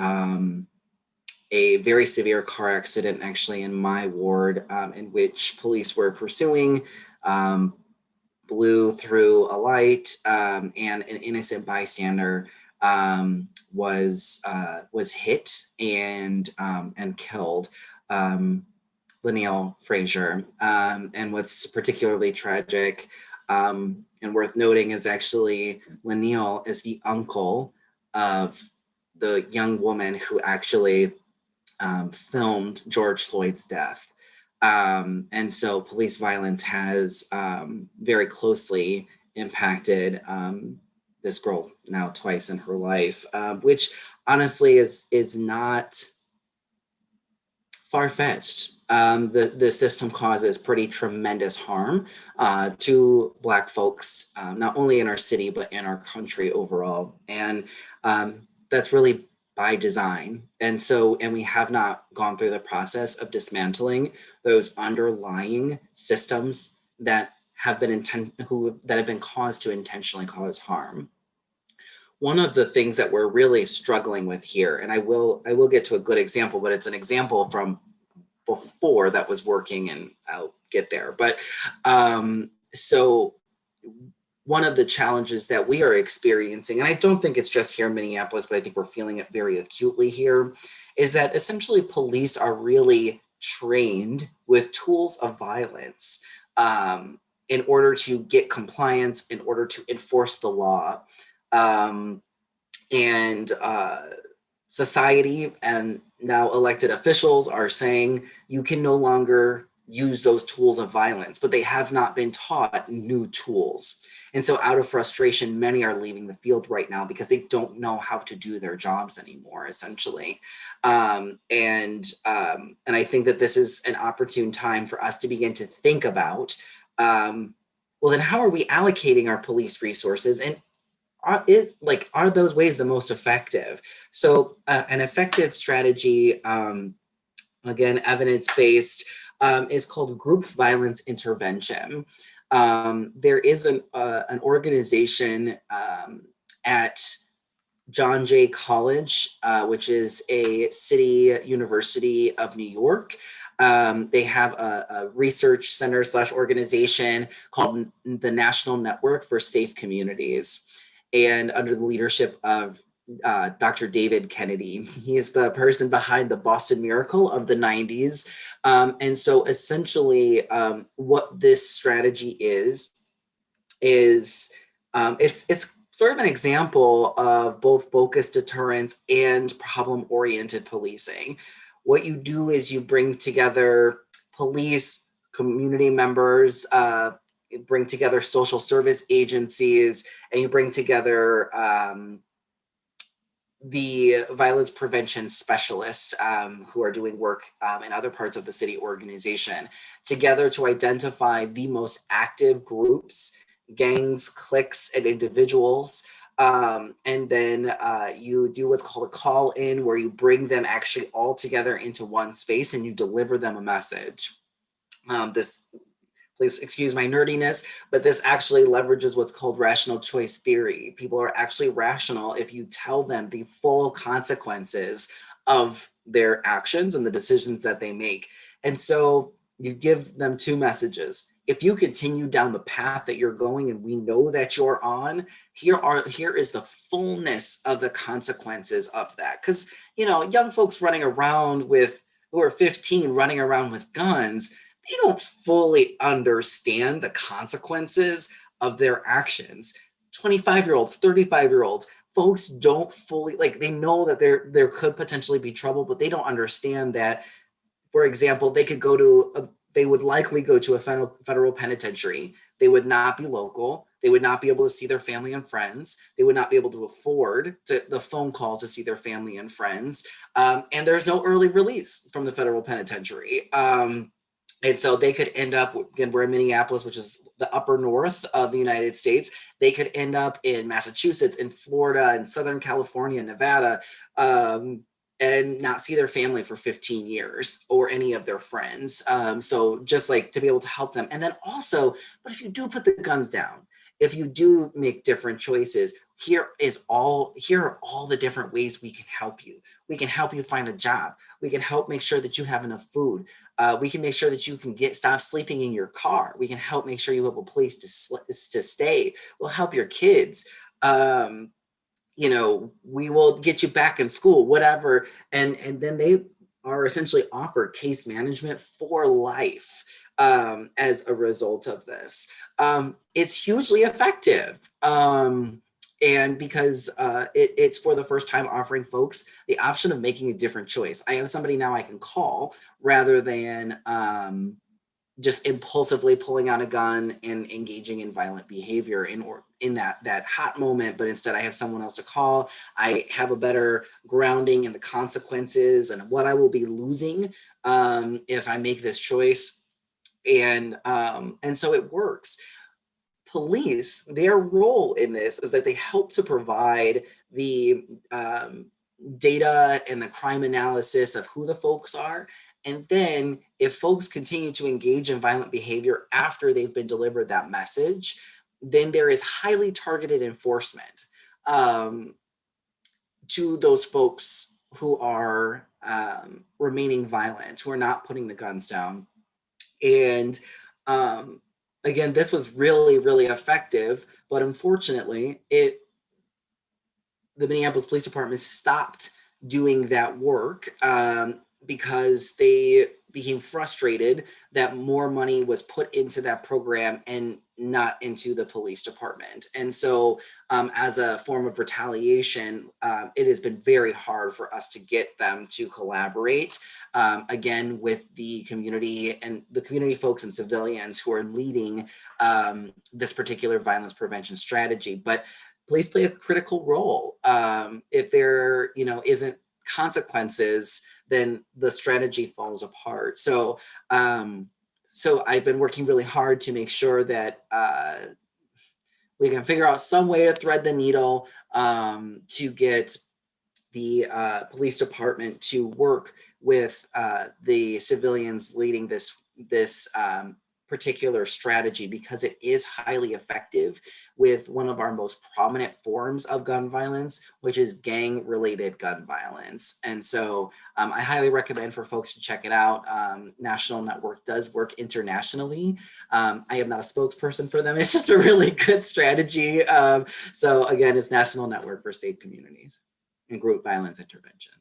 a very severe car accident actually in my ward in which police were pursuing, blew through a light, and an innocent bystander was hit and killed, Linnell Frazier. And what's particularly tragic and worth noting is actually Linnell is the uncle of the young woman who actually filmed George Floyd's death. And so police violence has very closely impacted this girl now twice in her life, which honestly is not far-fetched. The system causes pretty tremendous harm to Black folks, not only in our city, but in our country overall. And that's really by design. And we have not gone through the process of dismantling those underlying systems that have been caused to intentionally cause harm. One of the things that we're really struggling with here, and I will get to a good example, but it's an example from before that was working, and I'll get there. But so one of the challenges that we are experiencing, and I don't think it's just here in Minneapolis, but I think we're feeling it very acutely here, is that essentially police are really trained with tools of violence in order to get compliance, in order to enforce the law. Society and now elected officials are saying you can no longer use those tools of violence, but they have not been taught new tools. And so out of frustration, many are leaving the field right now because they don't know how to do their jobs anymore, essentially. And I think that this is an opportune time for us to begin to think about Well, then how are we allocating our police resources, and are those ways the most effective? So an effective strategy, again, evidence-based, is called group violence intervention. There is an organization at John Jay College, which is a city university of New York. They have a research center / organization called the National Network for Safe Communities, and under the leadership of Dr. David Kennedy. He is the person behind the Boston Miracle of the 90s. And so essentially what this strategy is it's sort of an example of both focused deterrence and problem-oriented policing. What you do is you bring together police, community members, bring together social service agencies, and you bring together the violence prevention specialists who are doing work in other parts of the city organization together to identify the most active groups, gangs, cliques, and individuals. And then you do what's called a call in, where you bring them actually all together into one space and you deliver them a message. Please excuse my nerdiness, but this actually leverages what's called rational choice theory. People are actually rational if you tell them the full consequences of their actions and the decisions that they make. And so you give them two messages. If you continue down the path that you're going and we know that you're on, here is the fullness of the consequences of that. Because, you know, young folks running around who are 15 running around with guns, they don't fully understand the consequences of their actions. 25-year-olds, 35-year-olds, folks don't fully, they know that there could potentially be trouble, but they don't understand that, for example, they would likely go to a federal penitentiary. They would not be local. They would not be able to see their family and friends. They would not be able to afford the phone calls to see their family and friends. And there's no early release from the federal penitentiary. And so they could end up, again, we're in Minneapolis, which is the upper north of the United States. They could end up in Massachusetts, in Florida, in Southern California, Nevada, and not see their family for 15 years or any of their friends. So just to be able to help them. And then also, but if you do put the guns down, if you do make different choices, here are all the different ways we can help you. We can help you find a job. We can help make sure that you have enough food. We can make sure that you can stop sleeping in your car. We can help make sure you have a place to stay. We'll help your kids. We will get you back in school, whatever. And then they are essentially offered case management for life as a result of this. It's hugely effective. And because it's for the first time offering folks the option of making a different choice. I have somebody now I can call rather than just impulsively pulling out a gun and engaging in violent behavior in that hot moment, but instead I have someone else to call. I have a better grounding in the consequences and what I will be losing if I make this choice. And so it works. Police, their role in this is that they help to provide the data and the crime analysis of who the folks are. And then if folks continue to engage in violent behavior after they've been delivered that message, then there is highly targeted enforcement to those folks who are remaining violent, who are not putting the guns down. And again, this was really, really effective, but unfortunately, the Minneapolis Police Department stopped doing that work because they became frustrated that more money was put into that program and not into the police department. And so as a form of retaliation, it has been very hard for us to get them to collaborate, again, with the community and the community folks and civilians who are leading this particular violence prevention strategy. But police play a critical role. If there, isn't consequences, then the strategy falls apart. So so I've been working really hard to make sure that we can figure out some way to thread the needle to get the police department to work with the civilians leading this particular strategy, because it is highly effective with one of our most prominent forms of gun violence, which is gang-related gun violence. And so I highly recommend for folks to check it out. National Network does work internationally. I am not a spokesperson for them. It's just a really good strategy. So again, it's National Network for Safe Communities and Group Violence Intervention.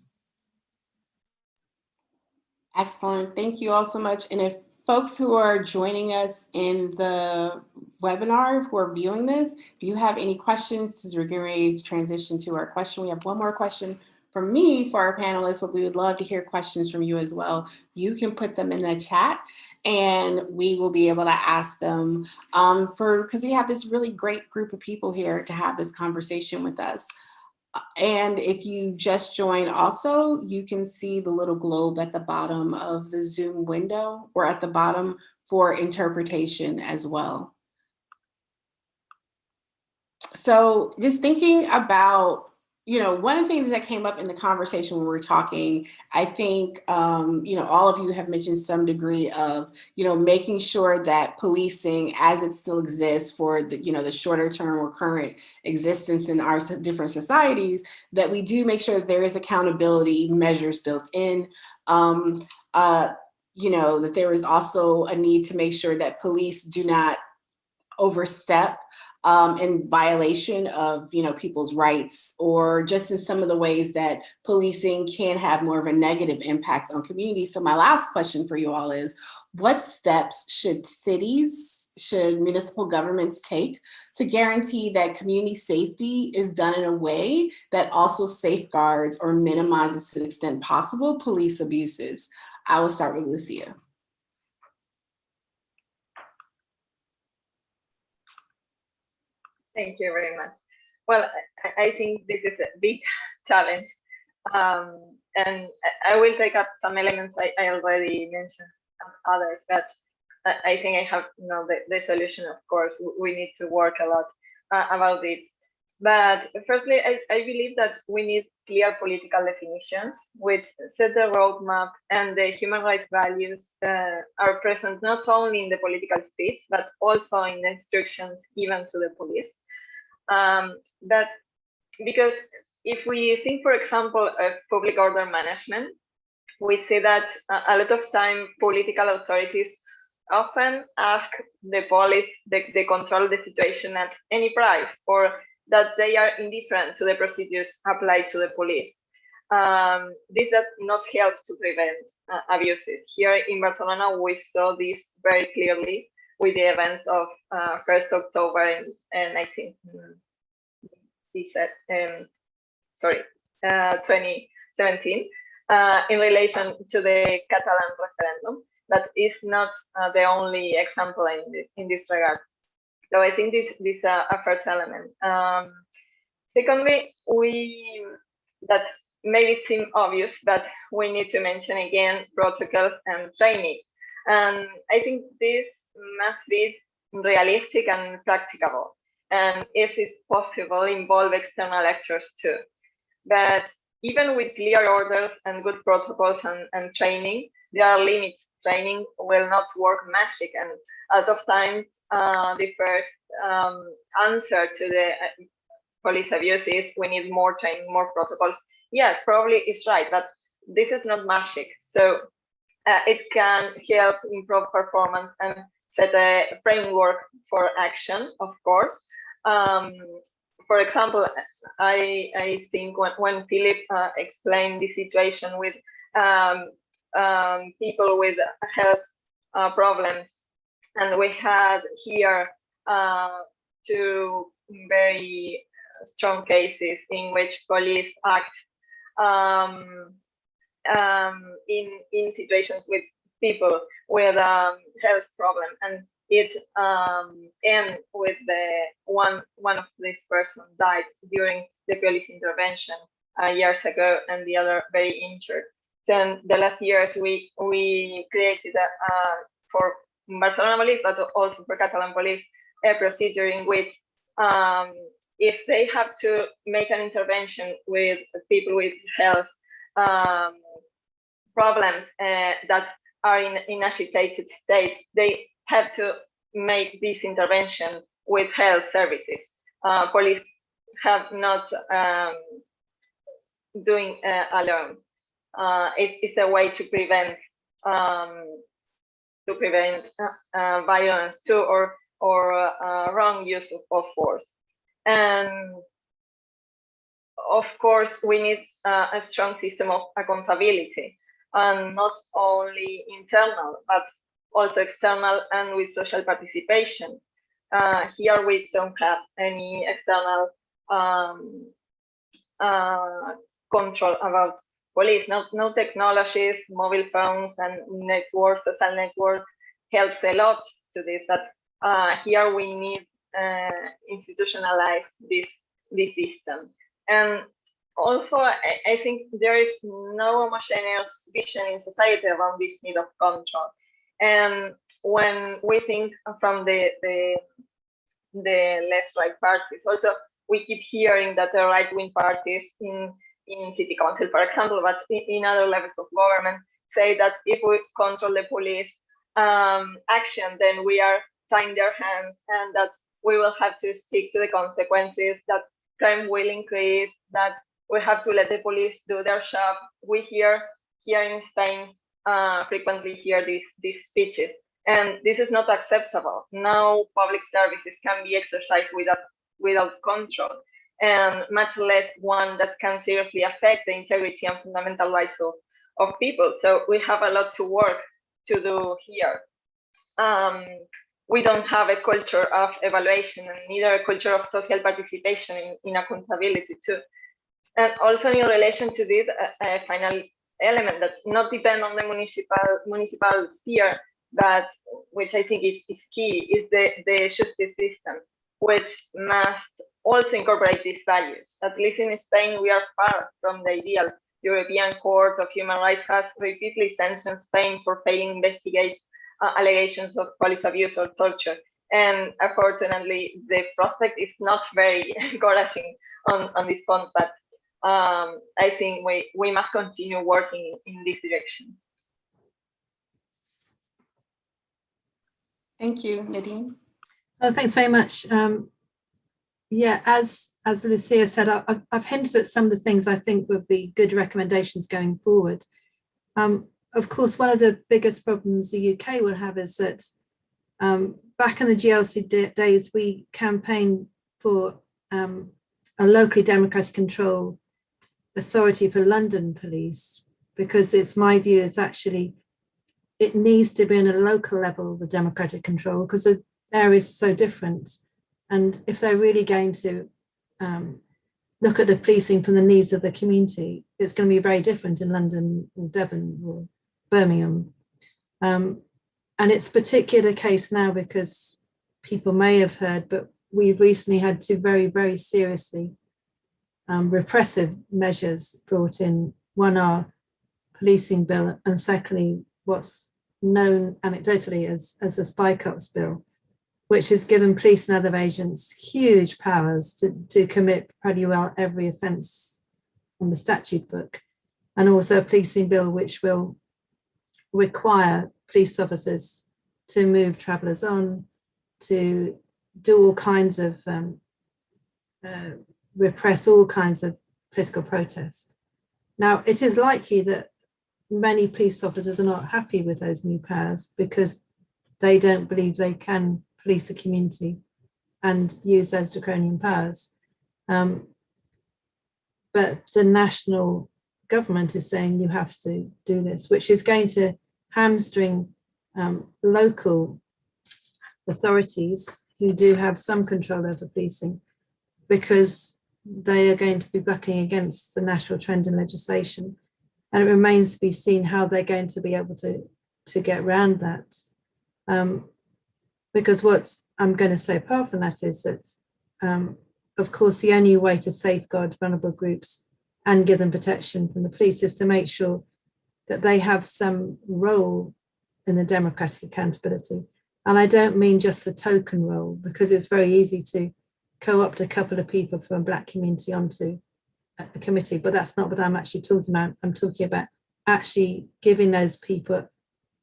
Excellent. Thank you all so much. And if folks who are joining us in the webinar, who are viewing this, if you have any questions, as we're getting ready to transition to our question, we have one more question from me for our panelists, but we would love to hear questions from you as well. You can put them in the chat and we will be able to ask them because we have this really great group of people here to have this conversation with us. And if you just joined also, you can see the little globe at the bottom of the Zoom window, or at the bottom for interpretation as well. So just thinking about, one of the things that came up in the conversation when we were talking, I think, all of you have mentioned some degree of, making sure that policing as it still exists for the, the shorter term or current existence in our different societies, that we do make sure that there is accountability measures built in, that there is also a need to make sure that police do not overstep in violation of people's rights, or just in some of the ways that policing can have more of a negative impact on communities. So my last question for you all is, what steps should municipal governments take to guarantee that community safety is done in a way that also safeguards or minimizes, to the extent possible, police abuses? I will start with Lucia. Thank you very much. Well, I think this is a big challenge. And I will take up some elements I already mentioned, others, but I think I have the solution. Of course, we need to work a lot about this. But firstly, I believe that we need clear political definitions which set the roadmap, and the human rights values are present not only in the political speech, but also in the instructions given to the police. But because if we think, for example, of public order management, we see that a lot of time political authorities often ask the police they control the situation at any price, or that they are indifferent to the procedures applied to the police. This does not help to prevent abuses. Here in Barcelona, we saw this very clearly with the events of 1st October in 2017 in relation to the Catalan referendum. That is not the only example in this regard. So I think this is a first element. Secondly, that maybe seem obvious, but we need to mention again protocols and training. And I think this must be realistic and practicable, and if it's possible, involve external actors too. But even with clear orders and good protocols and training, there are limits. Training will not work magic, and a lot of times the first answer to the police abuse is we need more training, more protocols. Yes, probably it's right, but this is not magic. So it can help improve performance and set a framework for action, of course. For example, I think when Philip explained the situation with people with health problems, and we had here two very strong cases in which police act in situations with people with health problem, and it end with one of these persons died during the police intervention years ago, and the other very injured. So in the last years we created for Barcelona police, but also for Catalan police, a procedure in which if they have to make an intervention with people with health problems that are in agitated state, they have to make this intervention with health services. Police have not doing alone. It's a way to prevent violence too, or wrong use of force. And of course, we need a strong system of accountability, and not only internal, but also external and with social participation. Here we don't have any external control about police. No technologies, mobile phones and networks, social networks helps a lot to this. But here we need institutionalize this system. And also, I think there is no homogeneous vision in society around this need of control. And when we think from the left-right parties, also we keep hearing that the right-wing parties in city council, for example, but in other levels of government, say that if we control the police action, then we are tying their hands, and that we will have to stick to the consequences, that crime will increase, that we have to let the police do their job. We hear here in Spain frequently hear these speeches, and this is not acceptable. No public services can be exercised without control, and much less one that can seriously affect the integrity and fundamental rights of people. So we have a lot to work to do here. We don't have a culture of evaluation, and neither a culture of social participation in accountability too. And also in relation to this, a final element that not depend on the municipal sphere, but which I think is key, is the justice system, which must also incorporate these values. At least in Spain, we are far from the ideal. European Court of Human Rights has repeatedly sanctioned Spain for failing to investigate allegations of police abuse or torture. And unfortunately, the prospect is not very encouraging on this front, but I think we must continue working in this direction. Thank you, Nadine. Oh, thanks very much. Yeah, as Lucia said, I've hinted at some of the things I think would be good recommendations going forward. Of course, one of the biggest problems the UK will have is that back in the GLC days, we campaigned for a locally democratic control authority for London police, because it's my view it's actually, it needs to be in a local level, the democratic control, because the areas are so different. And if they're really going to look at the policing from the needs of the community, it's going to be very different in London or Devon or Birmingham. And it's a particular case now because people may have heard, but we've recently had two very, very seriously repressive measures brought in. One, our policing bill, and secondly, what's known anecdotally as the Spy Cops bill, which has given police and other agents huge powers to commit pretty well every offence on the statute book, and also a policing bill which will require police officers to move travellers on, to do all kinds of repress all kinds of political protest. Now, it is likely that many police officers are not happy with those new powers because they don't believe they can police a community and use those draconian powers. But the national government is saying you have to do this, which is going to hamstring local authorities who do have some control over policing, because they are going to be bucking against the national trend in legislation. And it remains to be seen how they're going to be able to get around that. Because what I'm going to say apart from that is that, of course, the only way to safeguard vulnerable groups and give them protection from the police is to make sure that they have some role in the democratic accountability. And I don't mean just the token role, because it's very easy to co-opt a couple of people from a Black community onto the committee, but that's not what I'm actually talking about. I'm talking about actually giving those people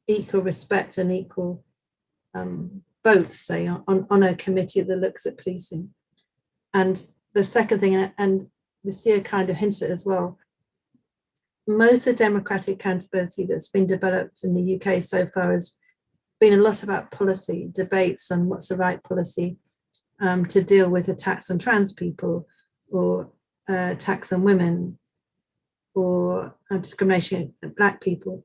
equal respect and equal votes, say, on a committee that looks at policing. And the second thing, and Lucia kind of hinted as well, most of democratic accountability that's been developed in the UK so far has been a lot about policy, debates on what's the right policy to deal with attacks on trans people, or attacks on women, or discrimination of Black people.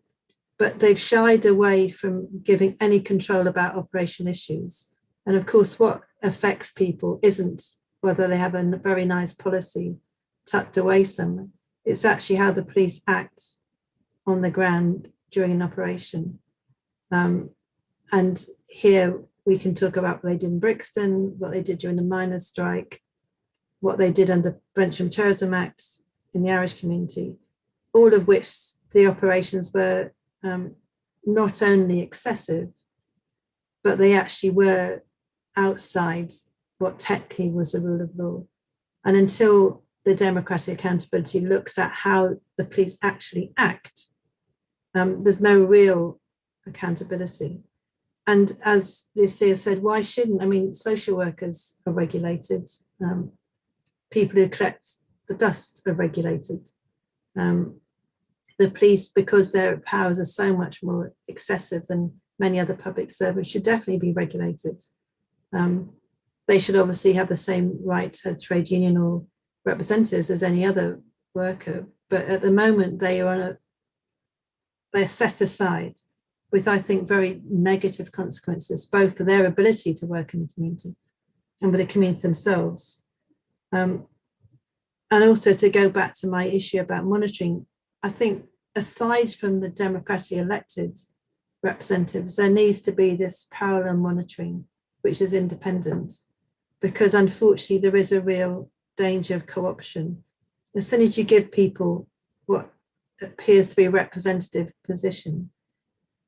But they've shied away from giving any control about operational issues. And of course, what affects people isn't whether they have a very nice policy tucked away somewhere. It's actually how the police act on the ground during an operation. And here we can talk about what they did in Brixton, what they did during the miners' strike, what they did under Prevention of Terrorism Act in the Irish community, all of which the operations were not only excessive, but they actually were outside what technically was the rule of law. And until the democratic accountability looks at how the police actually act, there's no real accountability. And as Lucia said, why shouldn't? I mean, social workers are regulated. People who collect the dust are regulated. The police, because their powers are so much more excessive than many other public servants, should definitely be regulated. They should obviously have the same right to trade union or representatives as any other worker. But at the moment, they're set aside with, I think, very negative consequences, both for their ability to work in the community and for the community themselves. And also, to go back to my issue about monitoring, I think aside from the democratically elected representatives, there needs to be this parallel monitoring, which is independent, because unfortunately there is a real danger of co-option. As soon as you give people what appears to be a representative position,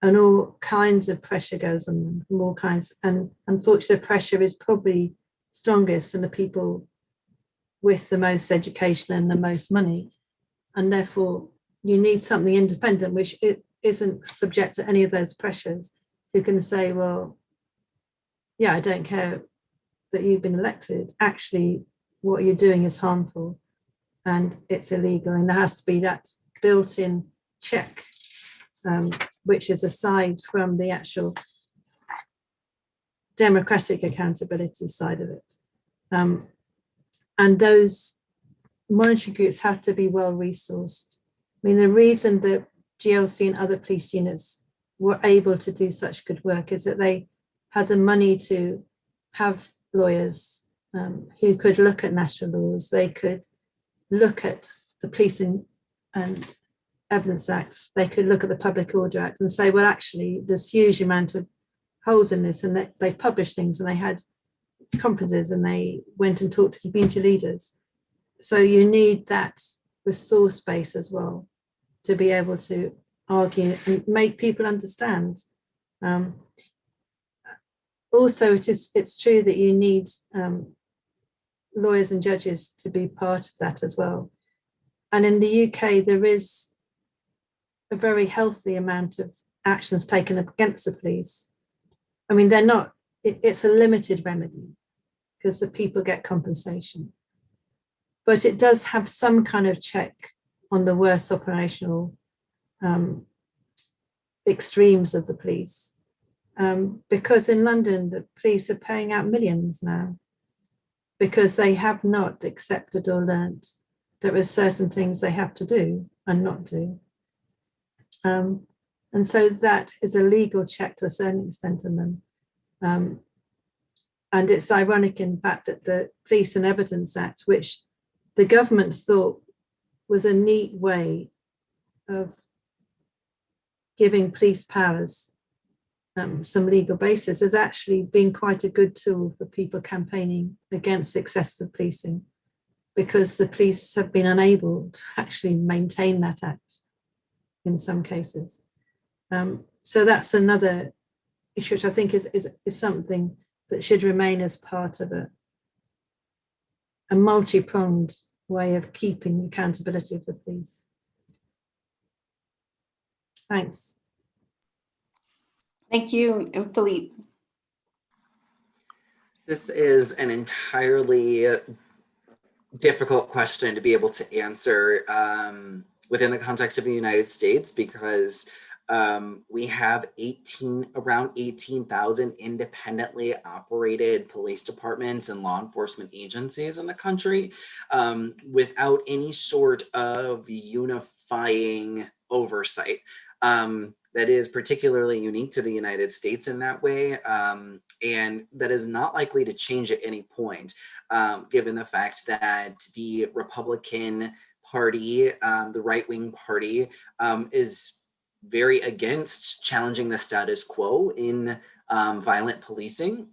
and all kinds of pressure goes on them from all kinds, and unfortunately the pressure is probably strongest in the people with the most education and the most money, and therefore you need something independent which it isn't subject to any of those pressures, who can say, well, yeah, I don't care that you've been elected, actually what you're doing is harmful and it's illegal, and there has to be that built-in check, which is aside from the actual democratic accountability side of it. And those monitoring groups have to be well resourced. I mean, the reason that GLC and other police units were able to do such good work is that they had the money to have lawyers who could look at national laws. They could look at the Policing and Evidence Act. They could look at the Public Order Act and say, well, actually, there's huge amount of holes in this, and they published things, and they had conferences, and they went and talked to community leaders. So you need that resource base as well to be able to argue and make people understand. Also, it's true that you need lawyers and judges to be part of that as well. And in the UK, there is a very healthy amount of actions taken against the police. I mean, they're not, it's a limited remedy because the people get compensation. But it does have some kind of check on the worst operational extremes of the police. Because in London, the police are paying out millions now because they have not accepted or learnt there are certain things they have to do and not do. And so that is a legal check to a certain extent on them. And it's ironic, in fact, that the Police and Evidence Act, which the government thought was a neat way of giving police powers some legal basis, has actually been quite a good tool for people campaigning against excessive policing, because the police have been unable to actually maintain that act in some cases. So that's another issue, which I think is something that should remain as part of a multi-pronged way of keeping the accountability of the police. Thanks. Thank you, and Philippe. This is an entirely difficult question to be able to answer within the context of the United States, because we have around 18,000 independently operated police departments and law enforcement agencies in the country, without any sort of unifying oversight. That is particularly unique to the United States in that way, and that is not likely to change at any point, given the fact that the Republican Party, the right-wing party, is very against challenging the status quo in violent policing.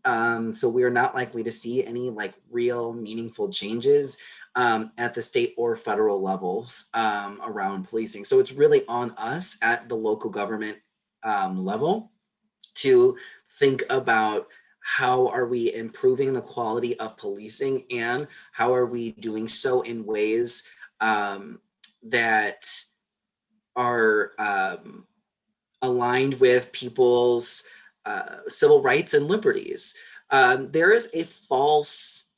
So we are not likely to see any real meaningful changes at the state or federal levels around policing. So it's really on us at the local government level to think about how are we improving the quality of policing, and how are we doing so in ways that are aligned with people's civil rights and liberties. There is a false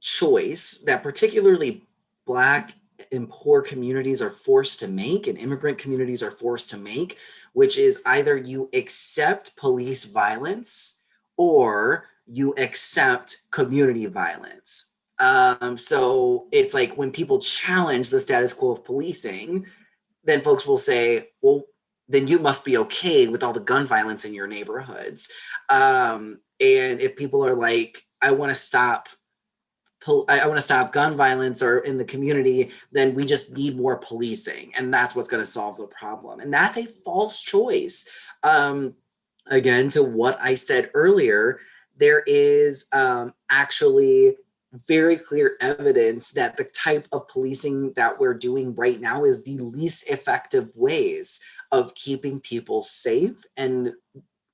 choice that particularly Black and poor communities are forced to make, and immigrant communities are forced to make, which is either you accept police violence or you accept community violence. So it's like when people challenge the status quo of policing, then folks will say, well, then you must be okay with all the gun violence in your neighborhoods. And if people are like, I want to stop gun violence or in the community, then we just need more policing, and that's what's going to solve the problem. And that's a false choice. Again, to what I said earlier, there is actually very clear evidence that the type of policing that we're doing right now is the least effective ways of keeping people safe and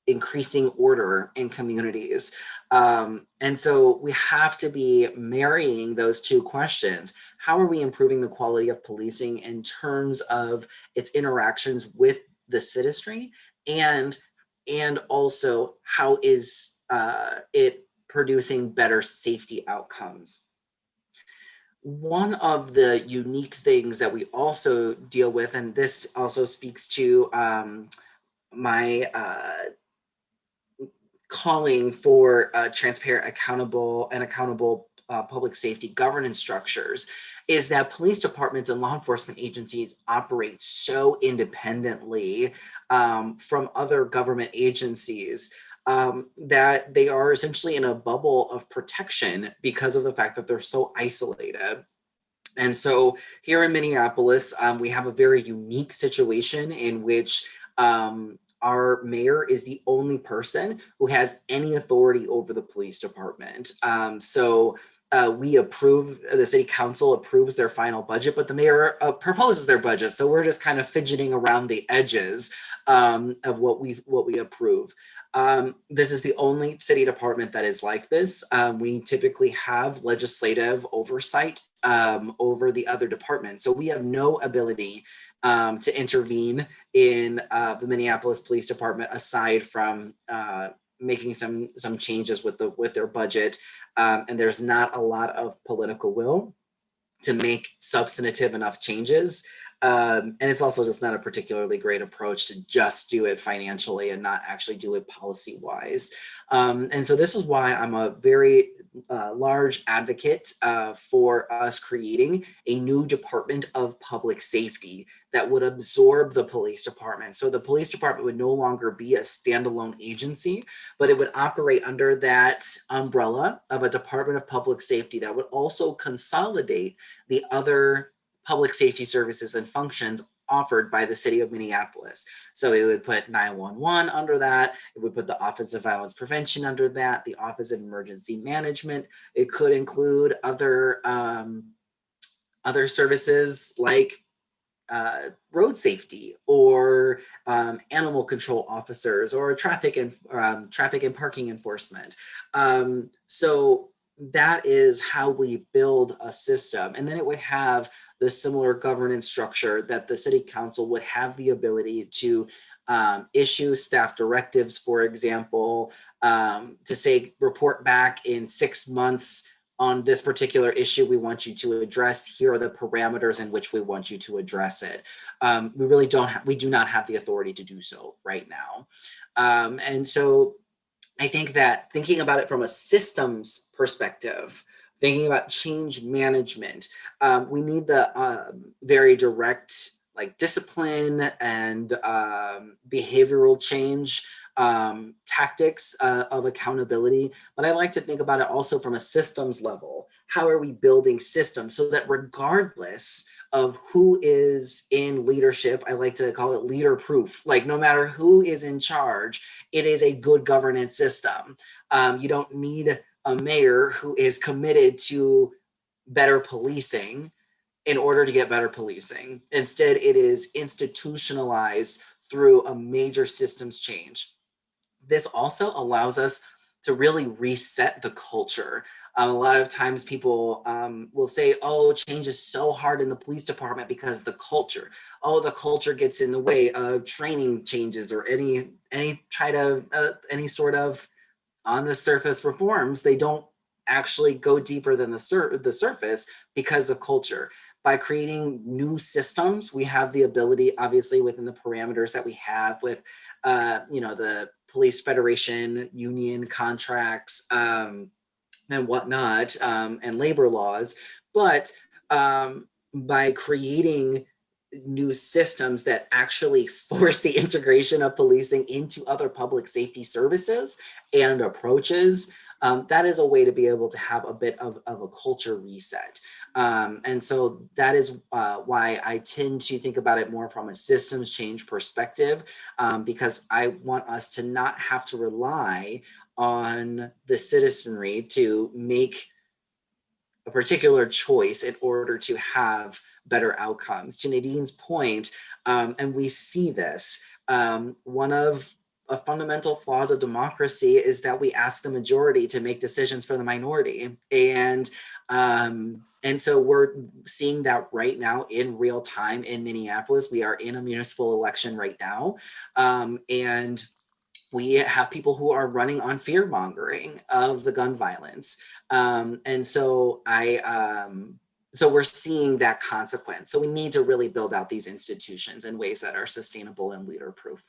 increasing order in communities. And so we have to be marrying those two questions. How are we improving the quality of policing in terms of its interactions with the citizenry? And also, how is it producing better safety outcomes? One of the unique things that we also deal with, and this also speaks to my calling for transparent, accountable public safety governance structures, is that police departments and law enforcement agencies operate so independently from other government agencies that they are essentially in a bubble of protection because of the fact that they're so isolated. And so here in Minneapolis, we have a very unique situation in which our mayor is the only person who has any authority over the police department. We approve, the city council approves their final budget, but the mayor proposes their budget. So we're just kind of fidgeting around the edges of what we approve. This is the only city department that is like this. We typically have legislative oversight over the other departments. So we have no ability to intervene in the Minneapolis Police Department aside from making some changes with their budget, and there's not a lot of political will to make substantive enough changes. And it's also just not a particularly great approach to just do it financially and not actually do it policy wise. And so this is why I'm a very large advocate for us creating a new Department of Public Safety that would absorb the police department. So the police department would no longer be a standalone agency, but it would operate under that umbrella of a Department of Public Safety that would also consolidate the other public safety services and functions offered by the city of Minneapolis. So it would put 911 under that. It would put the Office of Violence Prevention under that, the Office of Emergency Management. It could include other services like road safety, or animal control officers, or traffic and parking enforcement. So that is how we build a system. And then it would have the similar governance structure that the city council would have the ability to issue staff directives, for example, to say, report back in 6 months on this particular issue we want you to address. Here are the parameters in which we want you to address it. We do not have the authority to do so right now. And so I think that thinking about it from a systems perspective, thinking about change management, we need the very direct, like, discipline and behavioral change tactics of accountability. But I like to think about it also from a systems level. How are we building systems so that regardless of who is in leadership, I like to call it leader proof, like no matter who is in charge, it is a good governance system. You don't need a mayor who is committed to better policing in order to get better policing. Instead, it is institutionalized through a major systems change. This also allows us to really reset the culture. A lot of times people will say, oh, change is so hard in the police department because the culture gets in the way of training changes or any sort of on the surface reforms. They don't actually go deeper than the surface because of culture. By creating new systems, we have the ability, obviously within the parameters that we have with the police federation, union contracts, and whatnot, and labor laws. But by creating new systems that actually force the integration of policing into other public safety services and approaches, that is a way to be able to have a bit of a culture reset. And so that is why I tend to think about it more from a systems change perspective, because I want us to not have to rely on the citizenry to make a particular choice in order to have better outcomes. To Nadine's point, and we see this, one of a fundamental flaws of democracy is that we ask the majority to make decisions for the minority. And so we're seeing that right now in real time in Minneapolis. We are in a municipal election right now. And we have people who are running on fear mongering of the gun violence. And so so we're seeing that consequence. So we need to really build out these institutions in ways that are sustainable and leader proof.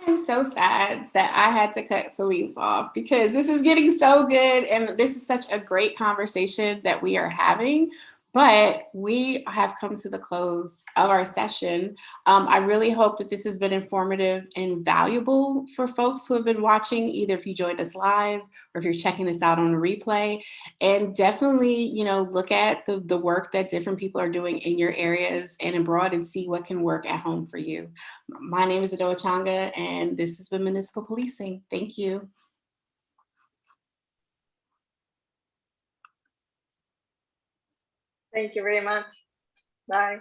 I'm so sad that I had to cut Philippe off because this is getting so good and this is such a great conversation that we are having, but we have come to the close of our session. I really hope that this has been informative and valuable for folks who have been watching, either if you joined us live or if you're checking this out on a replay. And definitely, look at the work that different people are doing in your areas and abroad and see what can work at home for you. My name is Adoa Changa, and this has been Municipal Policing. Thank you. Thank you very much. Bye.